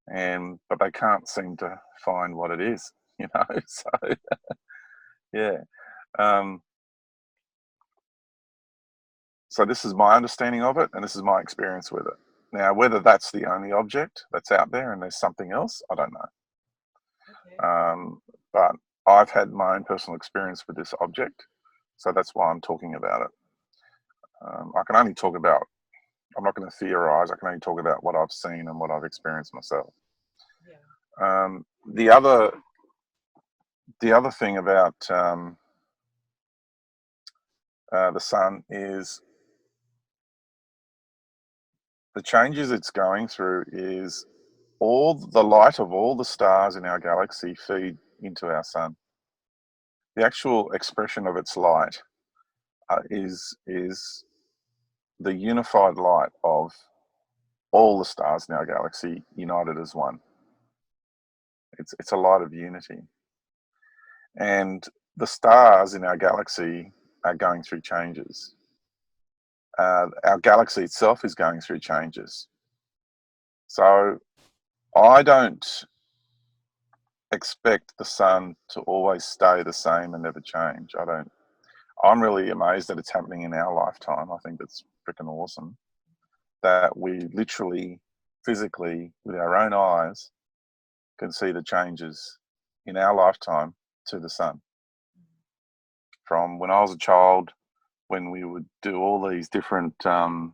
but they can't seem to find what it is, so yeah. So this is my understanding of it, and this is my experience with it. Now, whether that's the only object that's out there and there's something else, I don't know. Okay. But I've had my own personal experience with this object, so that's why I'm talking about it. I can only talk about, I'm not going to theorize, I can only talk about what I've seen and what I've experienced myself. Yeah. The other thing about the sun is the changes it's going through is all the light of all the stars in our galaxy feed into our sun. The actual expression of its light is the unified light of all the stars in our galaxy united as one. It's a light of unity. And the stars in our galaxy are going through changes. Our galaxy itself is going through changes. So I don't expect the sun to always stay the same and never change. I'm really amazed that it's happening in our lifetime. I think that's freaking awesome that we literally, physically, with our own eyes, can see the changes in our lifetime to the sun. From when I was a child, when we would do all these different, hang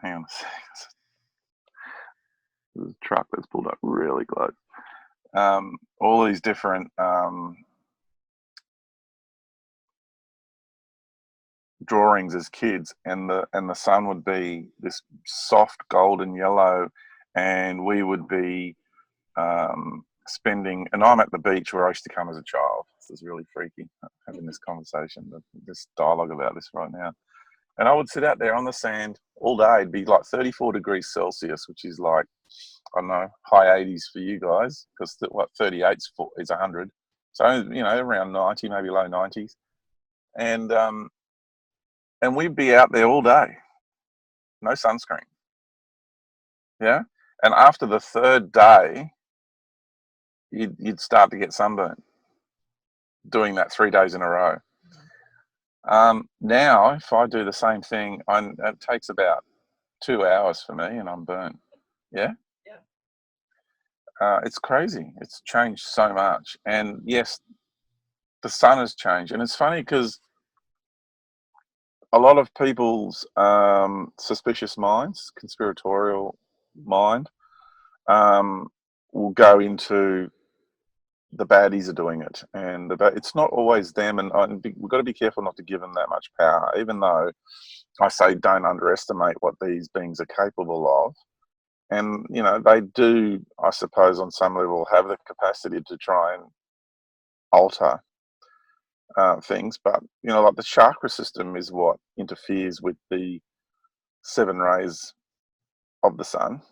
on a second, there's a truck that's pulled up really close. All these different drawings as kids, and the sun would be this soft golden yellow, and we would be spending, and I'm at the beach where I used to come as a child. This is really freaky, having this conversation, this dialogue about this right now. And I would sit out there on the sand all day. It'd be like 34 degrees Celsius, which is like, I don't know, high 80s for you guys, because what 38 is 100. So, around 90, maybe low 90s. And we'd be out there all day, no sunscreen. Yeah. And after the third day, you'd start to get sunburn. doing that 3 days in a row. Mhm. Now, if I do the same thing, it takes about 2 hours for me, and I'm burnt. Yeah, Yeah. it's crazy. It's changed so much, and yes, the sun has changed, and it's funny because a lot of people's suspicious minds, conspiratorial mind, um, will go into the baddies are doing it, and it's not always them. And we've got to be careful not to give them that much power. Even though I say don't underestimate what these beings are capable of, and they do, I suppose, on some level, have the capacity to try and alter things. But like the chakra system is what interferes with the 7 rays of the sun. Mhm.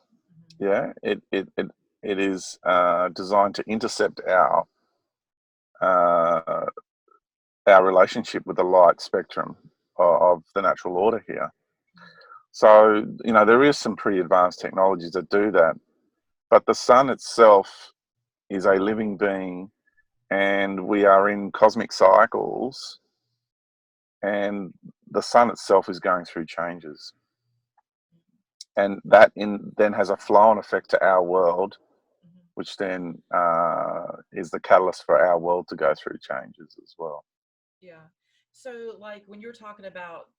Yeah, it is designed to intercept uh, our relationship with the light spectrum of the natural order here. So there is some pretty advanced technologies that do that, but the sun itself is a living being, and we are in cosmic cycles, and the sun itself is going through changes, and that then has a flow-on effect to our world, Mhm. which then is the catalyst for our world to go through changes as well. Yeah. So, like when you're talking about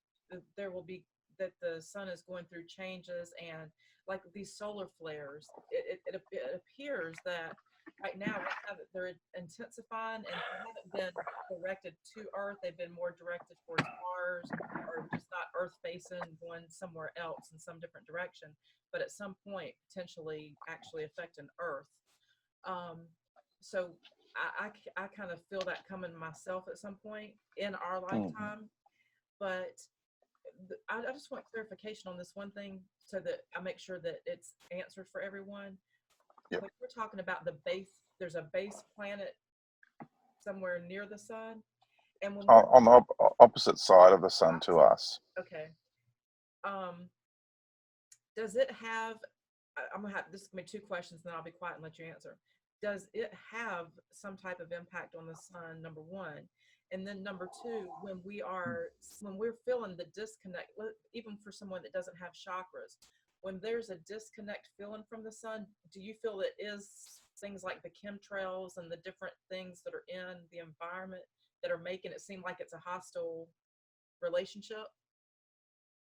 there will be that the sun is going through changes and like these solar flares, it appears that right now they're intensifying and they haven't been directed to Earth. They've been more directed towards Mars or just not Earth facing, going somewhere else in some different direction. But at some point, potentially actually affecting Earth. Um, so I kind of feel that coming myself at some point in our Mm. lifetime. But I just want clarification on this one thing so that I make sure that it's answered for everyone. Yep. When we're talking about the base, there's a base planet somewhere near the sun. And when we're On the opposite side of the sun to us. okay, um, does it have? I'm gonna have this is gonna be two questions, and then I'll be quiet and let you answer. Does it have some type of impact on the sun? Number one, and then number two, when we're feeling the disconnect, even for someone that doesn't have chakras, when there's a disconnect feeling from the sun, do you feel it is things like the chemtrails and the different things that are in the environment that are making it seem like it's a hostile relationship?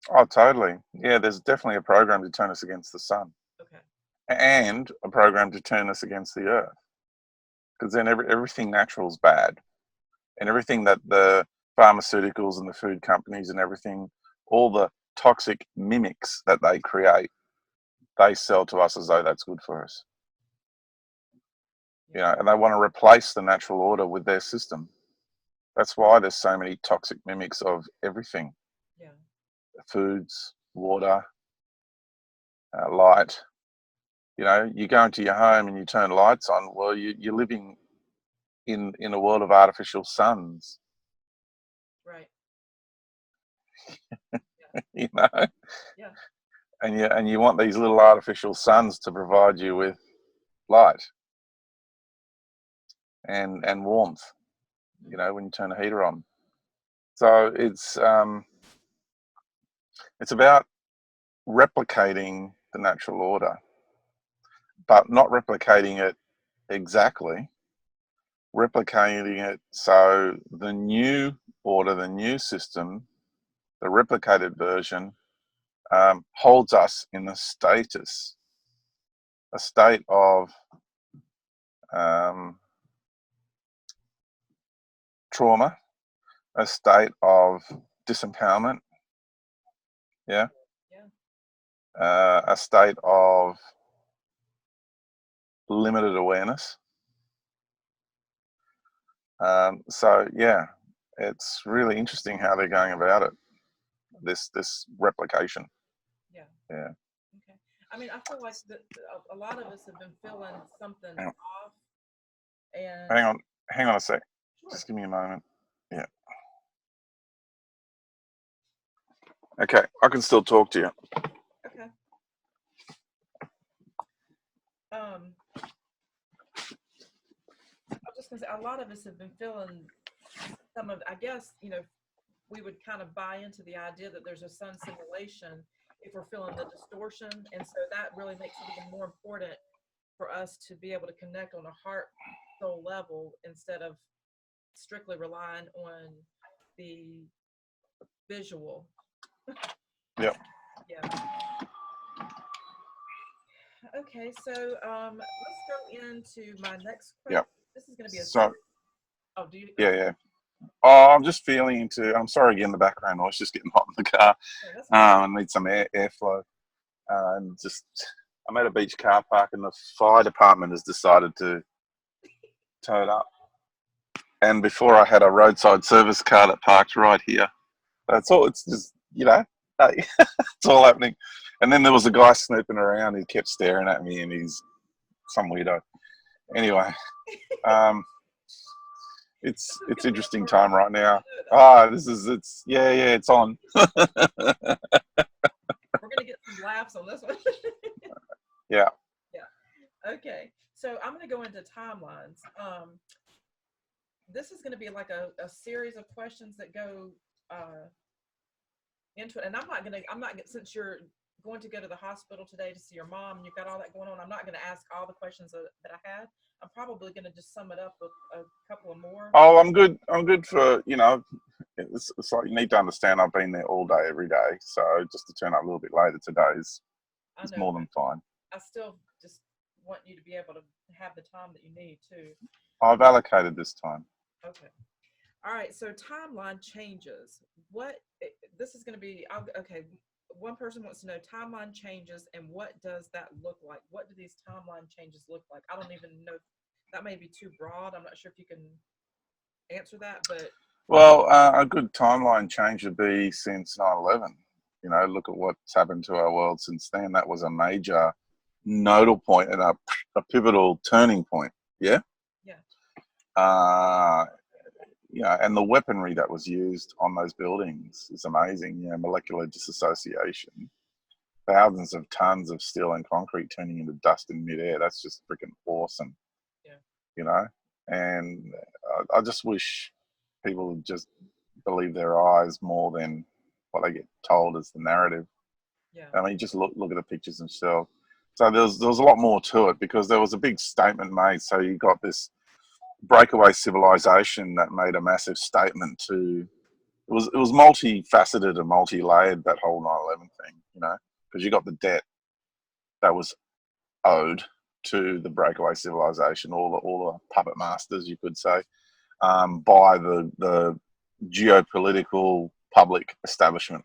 Oh, totally. Yeah, there's definitely a program to turn us against the sun, Okay. and a program to turn us against the earth. Because then everything natural is bad, and everything that the pharmaceuticals and the food companies and everything, all the toxic mimics that they create, they sell to us as though that's good for us. Yeah. And they want to replace the natural order with their system. That's why there's so many toxic mimics of everything: Yeah. foods, water, light. You go into your home and you turn lights on. Well, you're living in a world of artificial suns, Right. Yeah. you know, Yeah. and you want these little artificial suns to provide you with light and warmth. When you turn the heater on. So it's about replicating the natural order, but not replicating it exactly. Replicating it so the new order, the new system, the replicated version, holds us in a state of um, trauma, a state of disempowerment, yeah, Yeah. a state of limited awareness. So yeah, it's really interesting how they're going about it. This replication. Yeah. Yeah. Okay. I mean, I feel like a lot of us have been feeling something Hang on, off, and hang on, hang on a sec. sure. Just give me a moment. Yeah. Okay, I can still talk to you. Okay. Um, just gonna say, a lot of us have been feeling some of, I guess, we would kind of buy into the idea that there's a sun simulation if we're feeling the distortion. And so that really makes it even more important for us to be able to connect on a heart soul level instead of strictly relying on the visual. Yep. Yeah. Okay, so let's go into my next question. Yep. This is going to be a So, oh, do you? yeah. Oh, I'm just feeling into. I'm sorry again, the background noise just getting hot in the car. Yeah, that's I need some airflow. And just, I'm at a beach car park, and the fire department has decided to tow it up. And before I had a roadside service car that parked right here. That's all. It's just, hey, it's all happening. And then there was a guy snooping around. He kept staring at me, and he's some weirdo. Anyway, it's interesting time right now. It's on. We're gonna get some laughs on this one. Yeah. Okay, so I'm gonna go into timelines. This is gonna be like a series of questions that go into it, and since you're going to go to the hospital today to see your mom and you've got all that going on, I'm not going to ask all the questions that I had. I'm probably going to just sum it up with a couple of more. Oh, I'm good for, it's like you need to understand I've been there all day, every day. So just to turn up a little bit later today is more than fine. I still just want you to be able to have the time that you need too. I've allocated this time. Okay. All right. So timeline changes. This is going to be, okay. One person wants to know timeline changes and what does that look like? What do these timeline changes look like? I don't even know. That may be too broad. I'm not sure if you can answer that, but. Well, a good timeline change would be since 9/11. Look at what's happened to our world since then. That was a major nodal point and a pivotal turning point. Yeah. Yeah. And the weaponry that was used on those buildings is amazing. Molecular disassociation, thousands of tons of steel and concrete turning into dust in midair. That's just freaking awesome. Yeah. And I just wish people would just believe their eyes more than what they get told as the narrative. Yeah. I mean, just look at the pictures themselves. So there was a lot more to it because there was a big statement made. So you got this breakaway civilization that made a massive statement to. It was multifaceted and multi-layered, that whole 9/11 thing, because you got the debt that was owed to the breakaway civilization, all the puppet masters, you could say, by the geopolitical public establishment,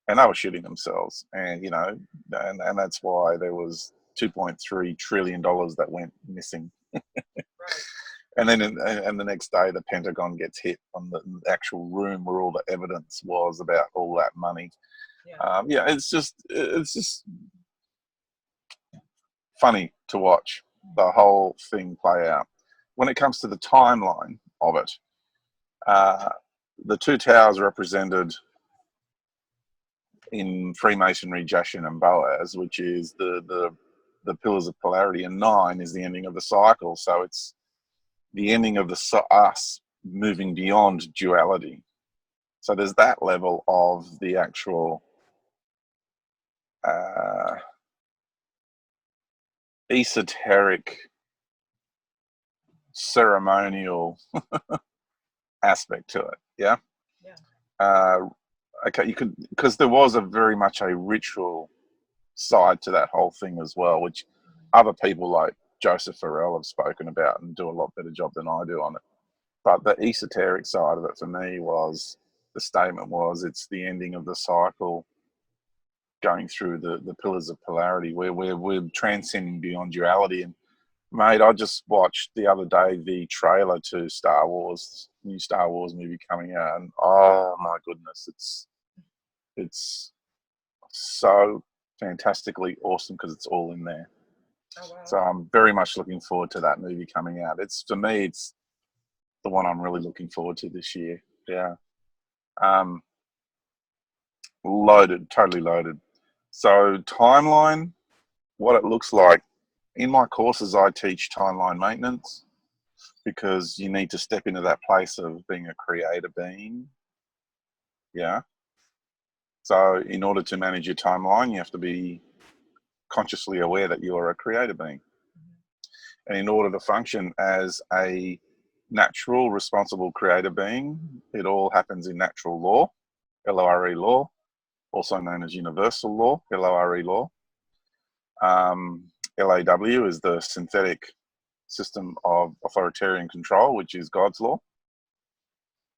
and they were shooting themselves, and and that's why there was $2.3 trillion that went missing. Right. And then, and the next day, the Pentagon gets hit on the actual room where all the evidence was about all that money. Yeah. It's just funny to watch the whole thing play out. When it comes to the timeline of it, the two towers represented in Freemasonry, Jachin and Boaz, which is the pillars of polarity, and 9 is the ending of the cycle. So it's the ending of us moving beyond duality. So there's that level of the actual esoteric, ceremonial aspect to it. Yeah. Okay, you could, because there was a very much a ritual side to that whole thing as well, which other people like Joseph Farrell have spoken about and do a lot better job than I do on it. But the esoteric side of it for me was, the statement was, it's the ending of the cycle, going through the pillars of polarity, where we're transcending beyond duality. And mate, I just watched the other day the trailer to Star Wars, new Star Wars movie coming out, and oh my goodness, it's so fantastically awesome because it's all in there. Oh, wow. So I'm very much looking forward to that movie coming out. For me, it's the one I'm really looking forward to this year. Yeah. Loaded, totally loaded. So timeline, what it looks like. In my courses, I teach timeline maintenance. because you need to step into that place of being a creator being. Yeah. So in order to manage your timeline, you have to be consciously aware that you're a creator being. And in order to function as a natural, responsible creator being, it all happens in natural law, LORE law, also known as universal law, LORE law. LAW is the synthetic system of authoritarian control, which is God's law.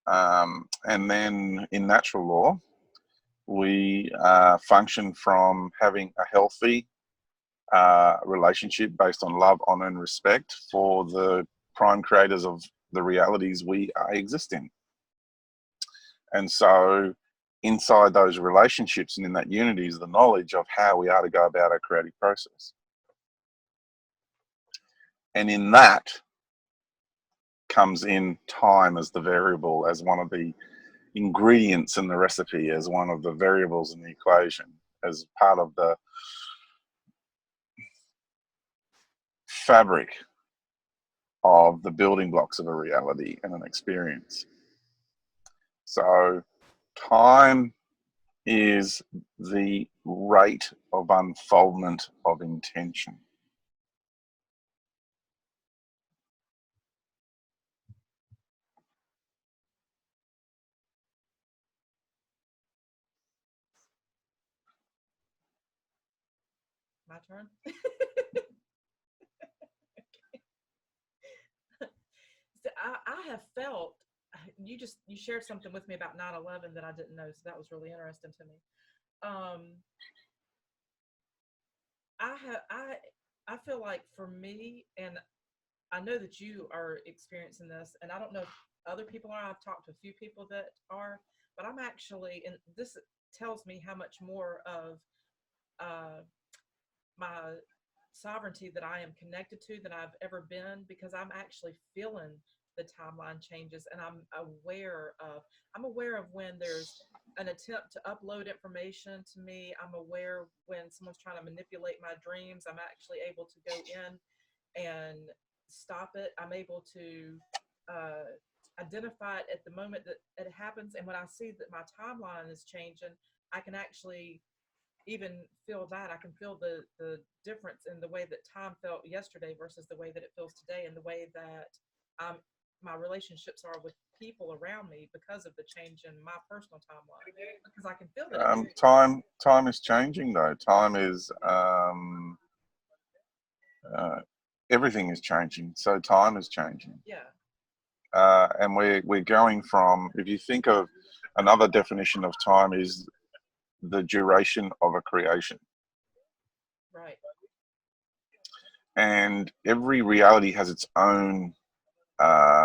And then in natural law, we function from having a healthy relationship based on love, honor, and respect for the prime creators of the realities we exist in. And so inside those relationships and in that unity is the knowledge of how we are to go about our creative process. And in that comes in time as the variable, as one of the ingredients in the recipe, as one of the variables in the equation, as part of the fabric of the building blocks of a reality and an experience. So time is the rate of unfoldment of intention. My turn. So I have felt you shared something with me about 9/11 that I didn't know, so that was really interesting to me. I feel like for me, and I know that you are experiencing this, and I don't know if other people are. I've talked to a few people that are, but I'm actually, and this tells me how much more of uh, my sovereignty that I am connected to than I've ever been, because I'm actually feeling the timeline changes, and I'm aware of when there's an attempt to upload information to me. I'm aware when someone's trying to manipulate my dreams. I'm actually able to go in and stop it. I'm able to identify it at the moment that it happens. And when I see that my timeline is changing, I can actually even feel that. I can feel the difference in the way that time felt yesterday versus the way that it feels today, and the way that my relationships are with people around me because of the change in my personal timeline. Because I can feel that. Time is changing though. Time is everything is changing. So time is changing. Yeah. And we're going from, if you think of another definition of time, is the duration of a creation. Right. And every reality has its own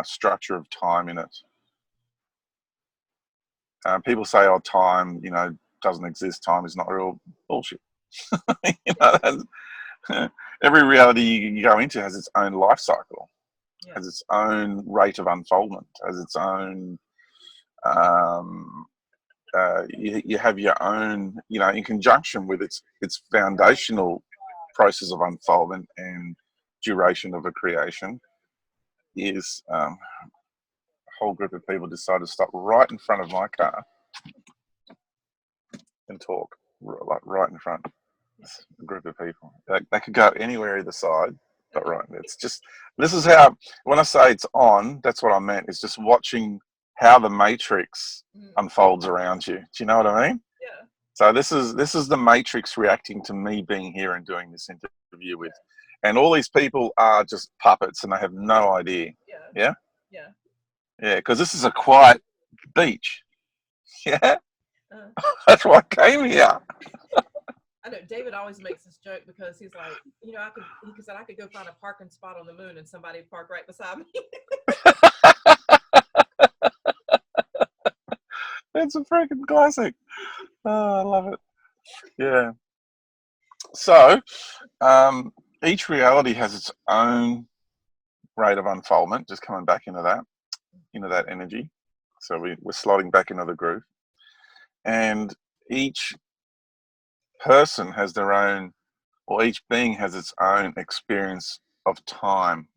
structure of time in it. People say, "Oh, time, doesn't exist. Time is not real." Bullshit. Every reality you go into has its own life cycle, Yeah. has its own rate of unfoldment, has its own. You have your own, in conjunction with its foundational process of unfoldment and duration of a creation, is a whole group of people decided to stop right in front of my car and talk, like right in front. It's a group of people. They could go anywhere either side, but right. It's just, this is how, when I say it's on, that's what I meant. It's just watching how the matrix unfolds around you. Do you know what I mean? Yeah. So this is the matrix reacting to me being here and doing this interview with, and all these people are just puppets and they have no idea. Yeah. Yeah. Yeah. Yeah. Because this is a quiet beach. Yeah. That's why I came here. I know David always makes this joke because he's like, he said I could go find a parking spot on the moon and somebody park right beside me. It's a freaking classic. Oh, I love it. Yeah. So, each reality has its own rate of unfoldment. Just coming back into that energy. So we're sliding back into the groove, and each person has their own, or each being has its own experience of time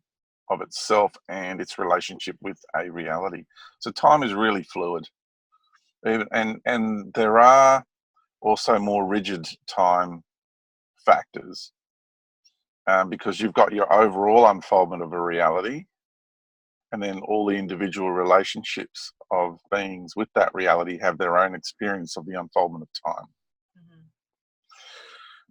of itself and its relationship with a reality. So time is really fluid. And there are also more rigid time factors, because you've got your overall unfoldment of a reality, and then all the individual relationships of beings with that reality have their own experience of the unfoldment of time.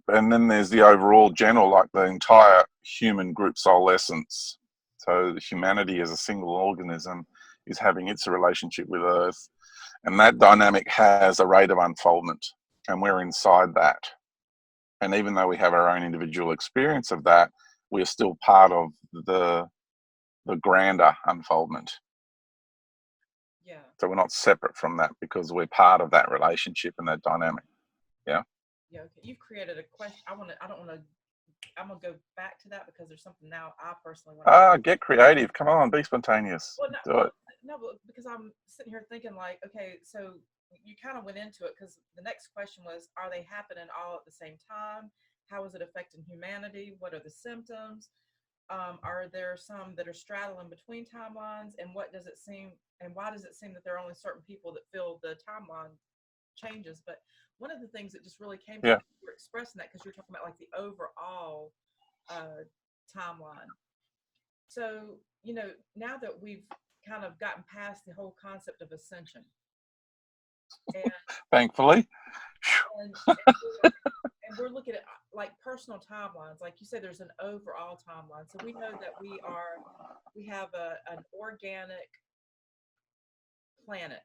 And then there's the overall general, like the entire human group soul essence. So humanity as a single organism is having its relationship with Earth, and that dynamic has a rate of unfoldment, and we're inside that. And even though we have our own individual experience of that, we're still part of the grander unfoldment. Yeah. So we're not separate from that because we're part of that relationship and that dynamic. Yeah. Yeah. Okay. You've created a question. I don't want to. I'm gonna go back to that because there's something now I personally want to. Get creative. Come on, be spontaneous. Well, no, Do it. no, but because I'm sitting here thinking like, okay, so you kind of went into it because the next question was, are they happening all at the same time? How is it affecting humanity? What are the symptoms? Are there some that are straddling between timelines? And what does it seem? And why does it seem that there are only certain people that feel the timeline changes? But one of the things that just really came to me, you were expressing that because you're talking about like the overall timeline. So, now that we've kind of gotten past the whole concept of ascension, and Thankfully. and we're looking at like personal timelines, like you said, there's an overall timeline. So we know that we have an organic planet,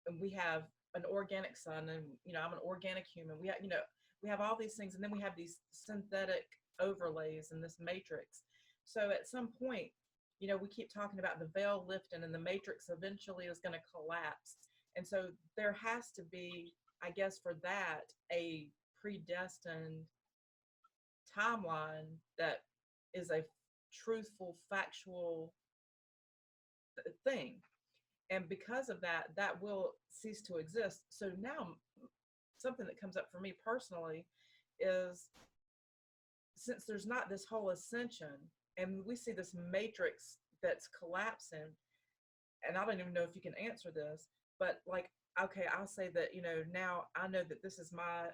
and we have an organic sun, and I'm an organic human. We have all these things, and then we have these synthetic overlays in this matrix. So at some point, we keep talking about the veil lifting and the matrix eventually is going to collapse. And so there has to be, I guess, for that, a predestined timeline that is a truthful, factual thing. And because of that, that will cease to exist. So now something that comes up for me personally is, since there's not this whole ascension and we see this matrix that's collapsing, and I don't even know if you can answer this, but like, okay, I'll say that, now I know that this is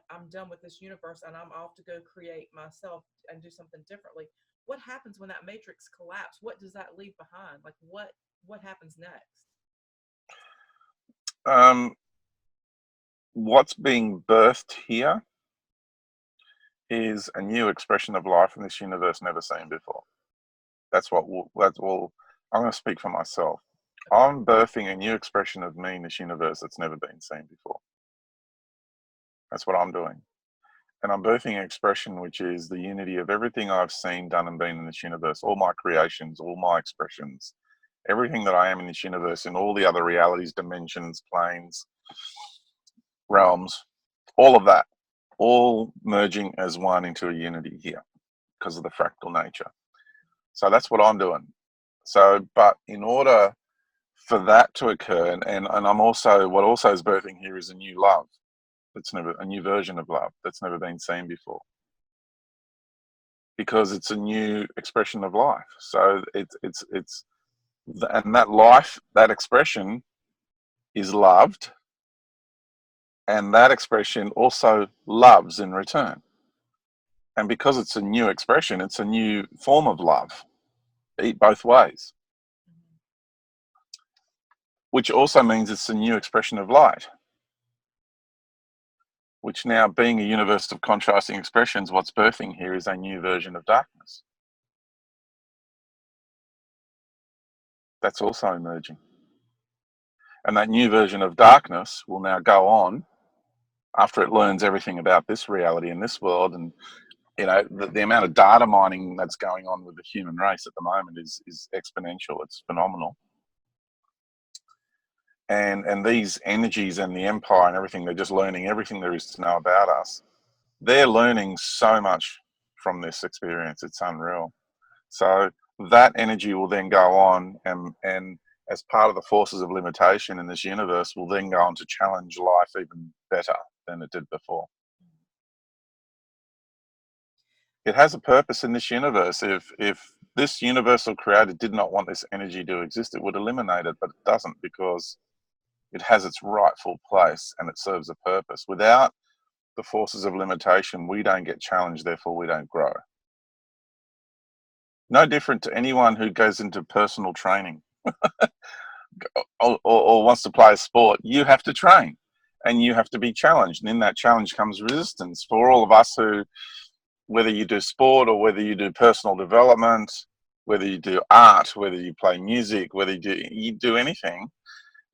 I'm done with this universe and I'm off to go create myself and do something differently. What happens when that matrix collapses? What does that leave behind? Like what happens next? What's being birthed here is a new expression of life in this universe never seen before. That's all. I'm going to speak for myself. I'm birthing a new expression of me in this universe that's never been seen before. That's what I'm doing. And I'm birthing an expression which is the unity of everything I've seen, done, and been in this universe, all my creations, all my expressions, everything that I am in this universe, in all the other realities, dimensions, planes, realms, all of that, all merging as one into a unity here because of the fractal nature. So that's what I'm doing. So, but in order for that to occur, and I'm also, what also is birthing here is a new love. A new version of love that's never been seen before, because it's a new expression of life. So and that life, that expression is loved, and that expression also loves in return. And because it's a new expression, it's a new form of love, both ways, which also means it's a new expression of light, which now, being a universe of contrasting expressions, what's birthing here is a new version of darkness. That's also emerging. And that new version of darkness will now go on after it learns everything about this reality in this world. And, the amount of data mining that's going on with the human race at the moment is exponential. It's phenomenal. And these energies and the empire and everything, they're just learning everything there is to know about us. They're learning so much from this experience. It's unreal. So that energy will then go on and as part of the forces of limitation in this universe will then go on to challenge life even better than it did before. It has a purpose in this universe. If this universal creator did not want this energy to exist, it would eliminate it, but it doesn't, because it has its rightful place and it serves a purpose. Without the forces of limitation, we don't get challenged, therefore we don't grow. No different to anyone who goes into personal training or wants to play a sport. You have to train and you have to be challenged. And in that challenge comes resistance. For all of us who, whether you do sport or whether you do personal development, whether you do art, whether you play music, whether you do anything,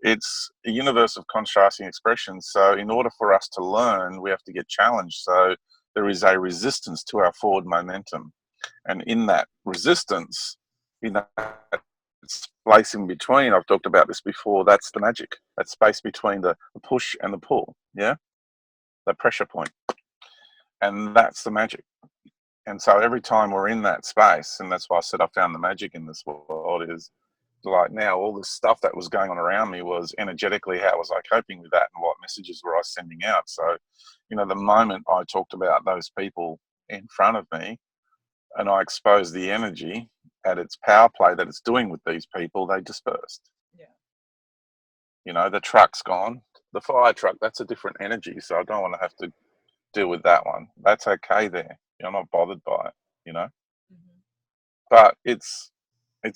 it's a universe of contrasting expressions. So in order for us to learn, we have to get challenged. So there is a resistance to our forward momentum. And in that resistance, in that space in between, I've talked about this before, that's the magic. That space between the push and the pull, yeah? The pressure point. And that's the magic. And so every time we're in that space, and that's why I said I found the magic in this world, is like now all this stuff that was going on around me was energetically, how was I coping with that and what messages were I sending out? So, you know, the moment I talked about those people in front of me and I exposed the energy at its power play that it's doing with these people, they dispersed. Yeah. You know, the truck's gone. The fire truck, that's a different energy. So I don't want to have to deal with that one. That's okay there. You're not bothered by it, you know? Mm-hmm. But it's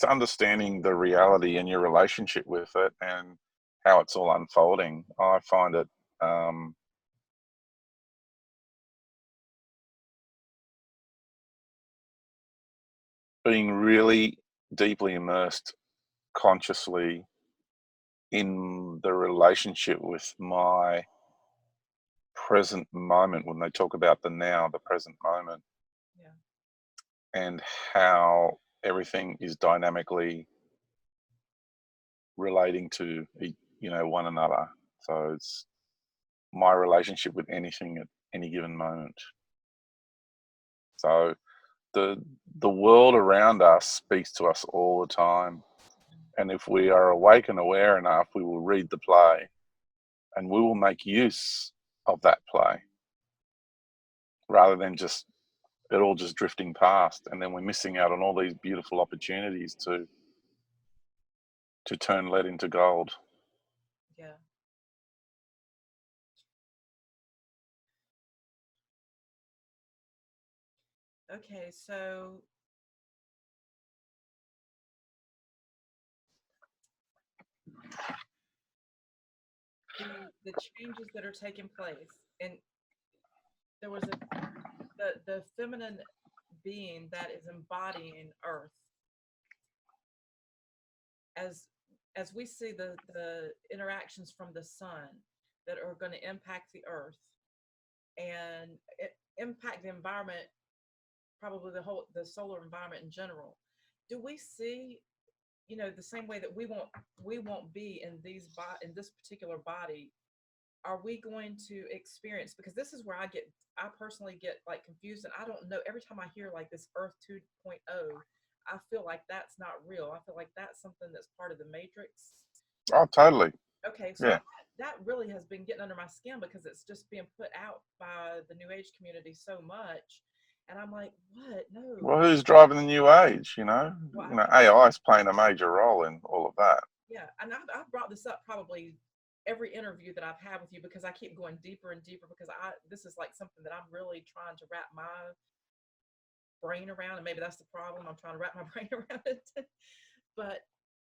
understanding the reality and your relationship with it and how it's all unfolding. I find it being really deeply immersed consciously in the relationship with my present moment. When they talk about the now, the present moment, Yeah. and how everything is dynamically relating to one another. So it's my relationship with anything at any given moment. So the world around us speaks to us all the time, and if we are awake and aware enough, we will read the play and we will make use of that play rather than just it all just drifting past, and then we're missing out on all these beautiful opportunities to turn lead into gold. Yeah. Okay, so the changes that are taking place, and there was the feminine being that is embodying Earth as we see the interactions from the sun that are going to impact the Earth and impact the environment, probably the solar environment in general. Do we see, the same way that we won't be in in this particular body, are we going to experience, because this is where I personally get like confused, and I don't know, every time I hear like this Earth 2.0, I feel like that's not real. I feel like that's something that's part of the matrix. Oh, totally. Okay, so Yeah. that really has been getting under my skin because it's just being put out by the new age community so much, and I'm like, what? No. Well, who's driving the new age? Well, AI is playing a major role in all of that. yeah, and I've brought this up probably every interview that I've had with you because I keep going deeper and deeper because this is like something that I'm really trying to wrap my brain around, and maybe that's the problem. I'm trying to wrap my brain around it. But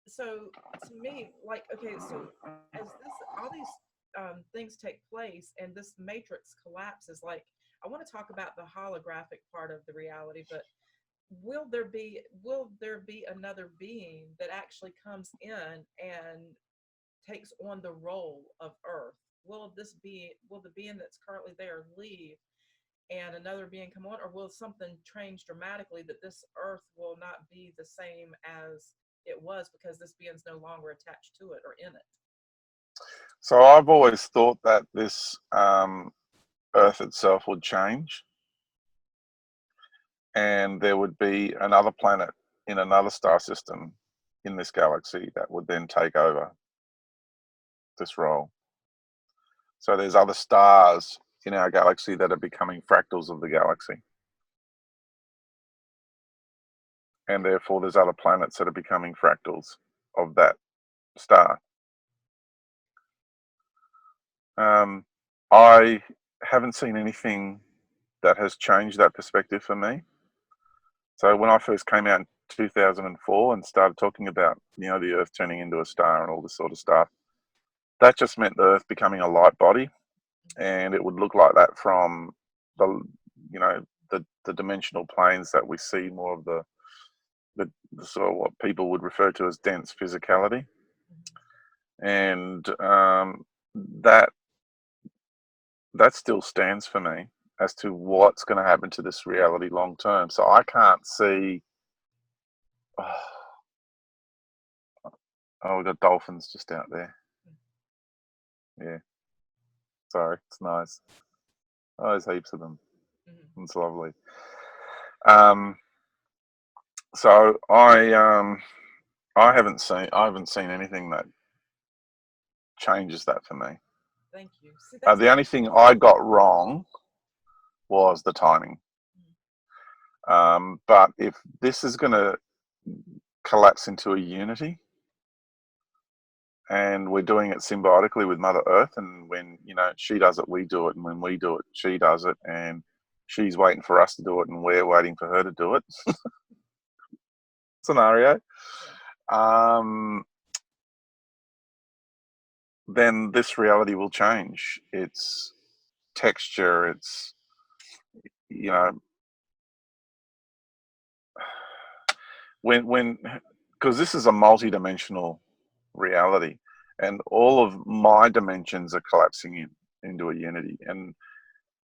so to me, like, okay, so as all these things take place and this matrix collapses, like, I want to talk about the holographic part of the reality, but will there be another being that actually comes in and takes on the role of Earth? Will the being that's currently there leave and another being come on, or will something change dramatically that this Earth will not be the same as it was because this being's no longer attached to it or in it? So I've always thought that this Earth itself would change, and there would be another planet in another star system in this galaxy that would then take over this role. So there's other stars in our galaxy that are becoming fractals of the galaxy. and therefore there's other planets that are becoming fractals of that star. I haven't seen anything that has changed that perspective for me. So when I first came out in 2004 and started talking about, the Earth turning into a star and all this sort of stuff, that just meant the Earth becoming a light body, and it would look like that from the, the dimensional planes that we see, more of the sort of what people would refer to as dense physicality, and that still stands for me as to what's going to happen to this reality long term. So I can't see. Oh, we've got dolphins just out there. Yeah, sorry, it's nice. Oh, there's heaps of them. It's lovely. So I haven't seen anything that changes that for me. Thank you. See, The only thing I got wrong was the timing. But if this is going to collapse into a unity, and we're doing it symbiotically with Mother Earth, and when she does it, we do it, and when we do it, she does it, and she's waiting for us to do it, and we're waiting for her to do it. Scenario. Then this reality will change. Its texture, its when because this is a multi-dimensional reality, and all of my dimensions are collapsing into a unity, and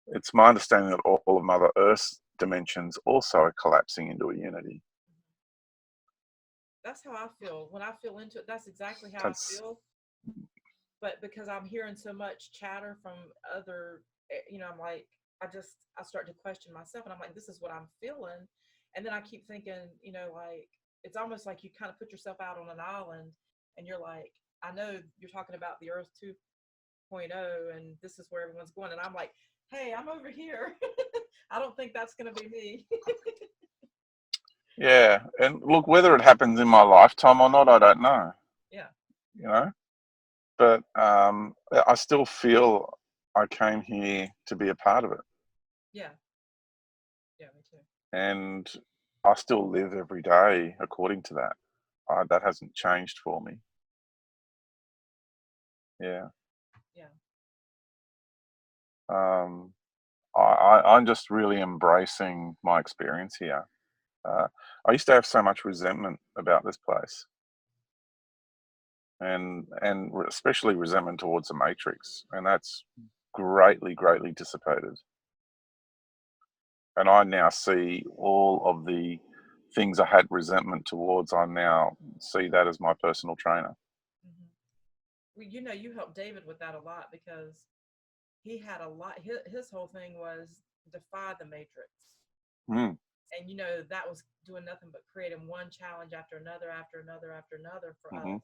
it's my understanding that all of Mother Earth's dimensions also are collapsing into a unity. That's how I feel. When I feel into it, that's exactly how I feel. But because I'm hearing so much chatter from other, I'm like, I start to question myself, and I'm like, this is what I'm feeling. And then I keep thinking, like, it's almost like you kind of put yourself out on an island, and you're like, I know you're talking about the Earth 2.0, and this is where everyone's going. And I'm like, hey, I'm over here. I don't think that's going to be me. Yeah. And look, whether it happens in my lifetime or not, I don't know. Yeah. But I still feel I came here to be a part of it. Yeah. Yeah, me too. And I still live every day according to that. That hasn't changed for me. Yeah. Yeah. I'm just really embracing my experience here. I used to have so much resentment about this place, and especially resentment towards the Matrix, and that's greatly dissipated. And I now see all of the things I had resentment towards. I now see that as my personal trainer. Well, you helped David with that a lot, because he had a lot. His whole thing was defy the Matrix. Mm. And that was doing nothing but creating one challenge after another for us.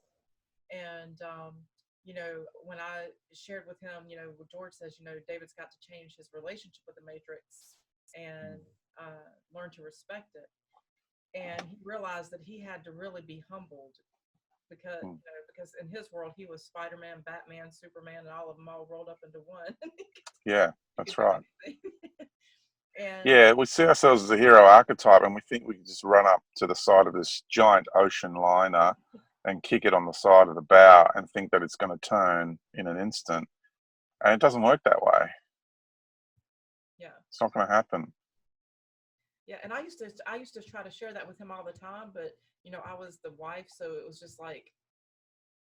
And when I shared with him, what George says, David's got to change his relationship with the Matrix and learn to respect it. And he realized that he had to really be humbled, because in his world he was Spider-Man, Batman, Superman, and all of them all rolled up into one. Yeah, that's right. And yeah, we see ourselves as a hero archetype, and we think we can just run up to the side of this giant ocean liner and kick it on the side of the bow and think that it's going to turn in an instant. And it doesn't work that way. Yeah. It's not going to happen. Yeah, and I used to try to share that with him all the time, but I was the wife, so it was just like,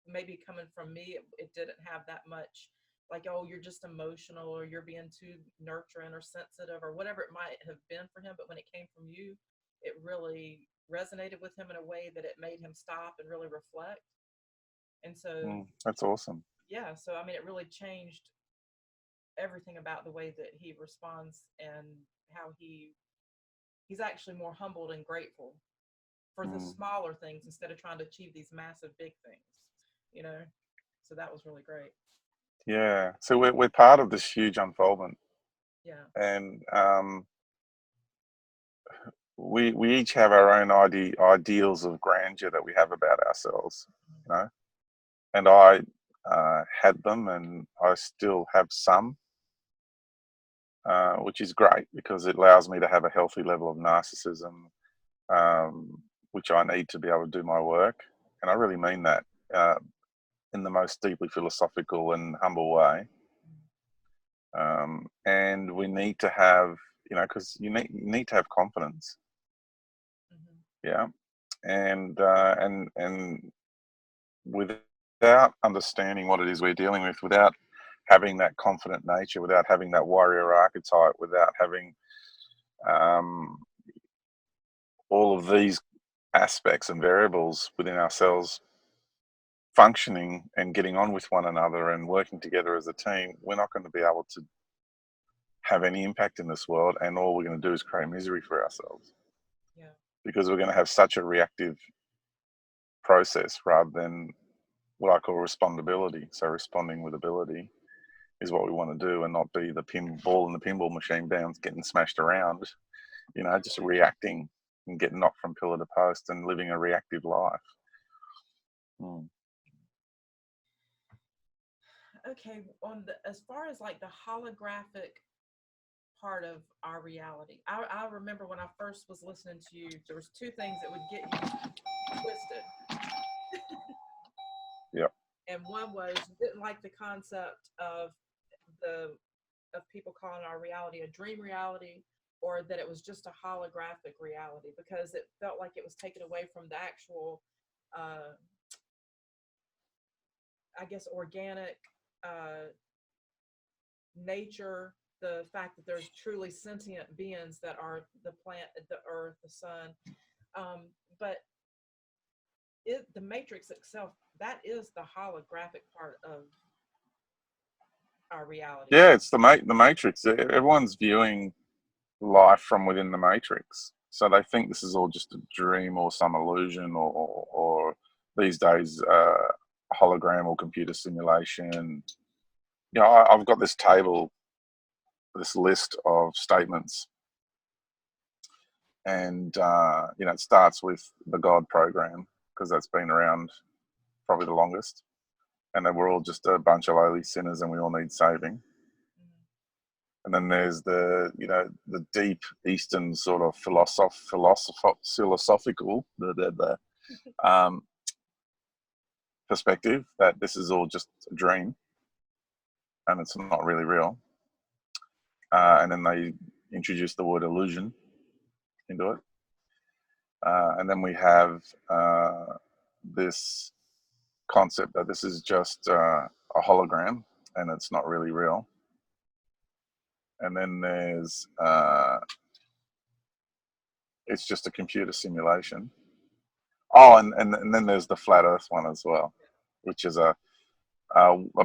maybe coming from me, it didn't have that much, like, oh, you're just emotional, or you're being too nurturing or sensitive, or whatever it might have been for him. But when it came from you, it really resonated with him in a way that it made him stop and really reflect. And so that's awesome. Yeah, so I mean, it really changed everything about the way that he responds, and how he's actually more humbled and grateful for the smaller things, instead of trying to achieve these massive big things. So that was really great. Yeah, so we're part of this huge unfoldment. Yeah. And we each have our own ideals of grandeur that we have about ourselves, you know. And I had them, and I still have some, which is great because it allows me to have a healthy level of narcissism, which I need to be able to do my work. And I really mean that in the most deeply philosophical and humble way. And we need to have, you know, because you need to have confidence. Yeah. And without understanding what it is we're dealing with, without having that confident nature, without having that warrior archetype, without having all of these aspects and variables within ourselves functioning and getting on with one another and working together as a team, we're not going to be able to have any impact in this world, and all we're going to do is create misery for ourselves. Yeah. Because we're going to have such a reactive process rather than what I call respondability. So responding with ability is what we want to do, and not be the pinball in the pinball machine down getting smashed around, you know, just reacting and getting knocked from pillar to post and living a reactive life. Okay, as far as like the holographic part of our reality, I remember when I first was listening to you, there was two things that would get you twisted. Yep. And one was you didn't like the concept of people calling our reality a dream reality, or that it was just a holographic reality, because it felt like it was taken away from the actual, I guess, organic nature, the fact that there's truly sentient beings that are the plant, the earth, the sun. But the matrix itself, that is the holographic part of our reality. Yeah, it's the matrix. Everyone's viewing life from within the matrix, so they think this is all just a dream or some illusion, or these days a hologram or computer simulation. You know, I've got this table, this list of statements, and you know, it starts with the God program, because that's been around probably the longest, and then we're all just a bunch of lowly sinners and we all need saving. And then there's the, you know, the deep Eastern sort of philosophical perspective that this is all just a dream and it's not really real. And then they introduce the word illusion into it. And then we have this concept that this is just a hologram and it's not really real. And then there's it's just a computer simulation. Oh, and then there's the flat Earth one as well, which is a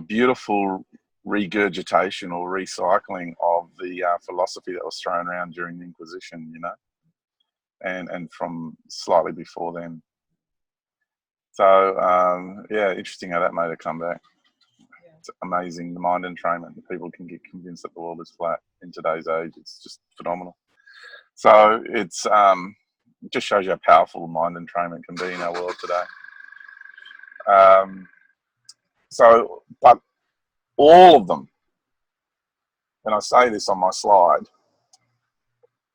beautiful regurgitation or recycling of the philosophy that was thrown around during the Inquisition, you know, and from slightly before then. So yeah, interesting how that made a comeback. It's amazing, the mind entrainment. People can get convinced that the world is flat in today's age. It's just phenomenal. So it's it just shows you how powerful mind entrainment can be in our world today. So, but all of them, and I say this on my slide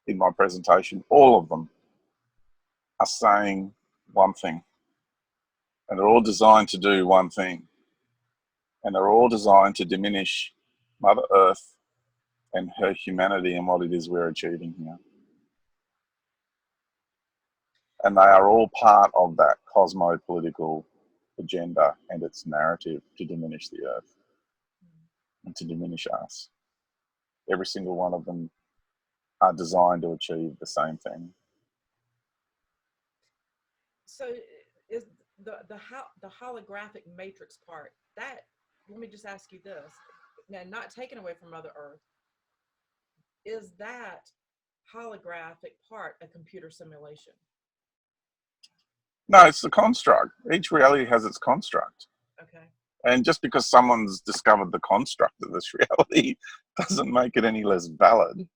in my presentation, all of them are saying one thing, and they're all designed to do one thing, and they're all designed to diminish Mother Earth and her humanity and what it is we're achieving here. And they are all part of that cosmo-political agenda and its narrative to diminish the Earth and to diminish us. Every single one of them are designed to achieve the same thing. So is the holographic matrix part, that, let me just ask you this, now, not taken away from Mother Earth, is that holographic part a computer simulation? No, it's the construct. Each reality has its construct. Okay. And just because someone's discovered the construct of this reality doesn't make it any less valid.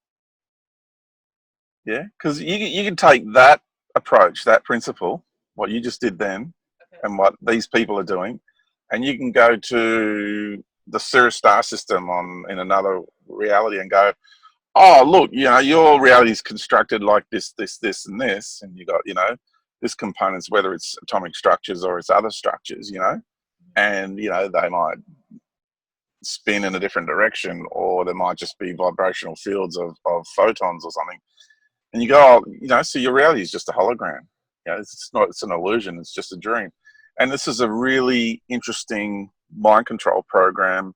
Yeah, because you can take that approach, that principle, what you just did then, Okay. and what these people are doing, and you can go to the Cirrus star system in another reality and go, oh, look, your reality is constructed like this, and this, and you got, this components, whether it's atomic structures or it's other structures, and, they might spin in a different direction, or there might just be vibrational fields of photons or something. And you go, oh, so your reality is just a hologram. It's an illusion. It's just a dream. And this is a really interesting mind control program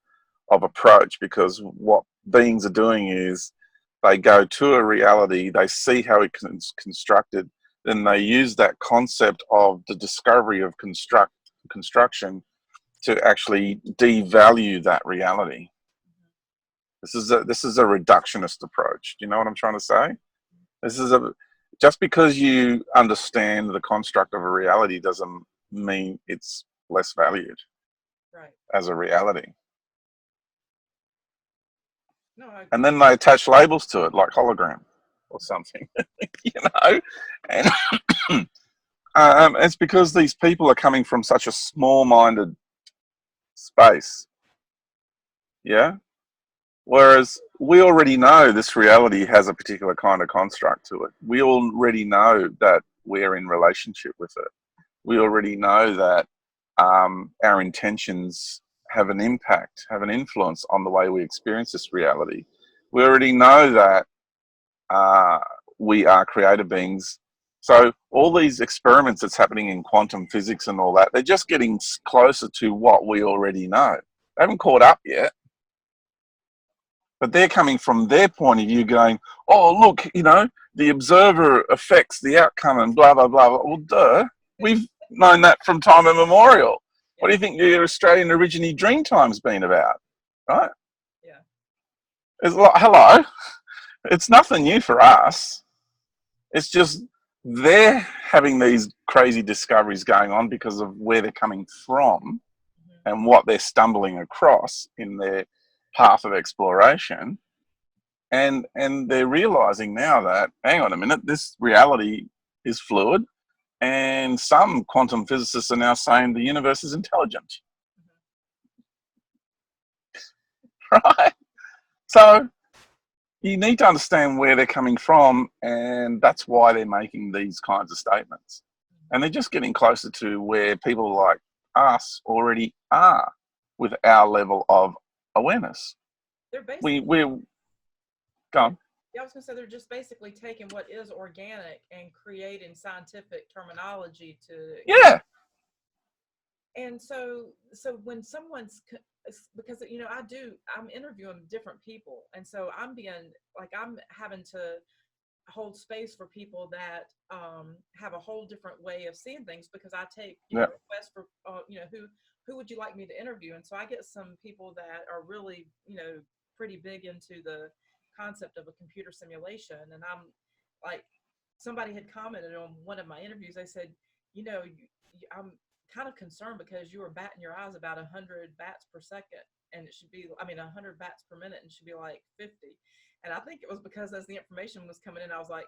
of approach, because what beings are doing is they go to a reality, they see how it's constructed, then they use that concept of the discovery of construction to actually devalue that reality. This is a reductionist approach. Do you know what I'm trying to say? Just because you understand the construct of a reality doesn't mean it's less valued, Right. as a reality. No, I And then they attach labels to it, like hologram or something, and it's because these people are coming from such a small-minded space. Yeah. Whereas we already know this reality has a particular kind of construct to it. We already know that we're in relationship with it. We already know that our intentions have an impact, have an influence on the way we experience this reality. We already know that we are creative beings. So all these experiments that's happening in quantum physics and all that, they're just getting closer to what we already know. They haven't caught up yet. But they're coming from their point of view going, oh, look, the observer affects the outcome and blah, blah, blah. Well, duh. We've known that from time immemorial. What do you think the Australian Origine Dreamtime's been about? Right? Yeah. It's like, hello. It's nothing new for us. It's just they're having these crazy discoveries going on because of where they're coming from and what they're stumbling across in their path of exploration, and they're realizing now that, hang on a minute, this reality is fluid, and some quantum physicists are now saying the universe is intelligent. Right? So you need to understand where they're coming from, and that's why they're making these kinds of statements. And they're just getting closer to where people like us already are with our level of awareness. They're basically, We're gone. I was going to say they're just basically taking what is organic and creating scientific terminology to. Yeah. And so when someone's, because I'm interviewing different people, and so I'm having to hold space for people that have a whole different way of seeing things, because I take requests for who would you like me to interview, and so I get some people that are really pretty big into the concept of a computer simulation, and I'm like, somebody had commented on one of my interviews. They said, I'm kind of concerned because you were batting your eyes about 100 bats per second, and it should be, 100 bats per minute, and it should be like 50. And I think it was because as the information was coming in, I was like,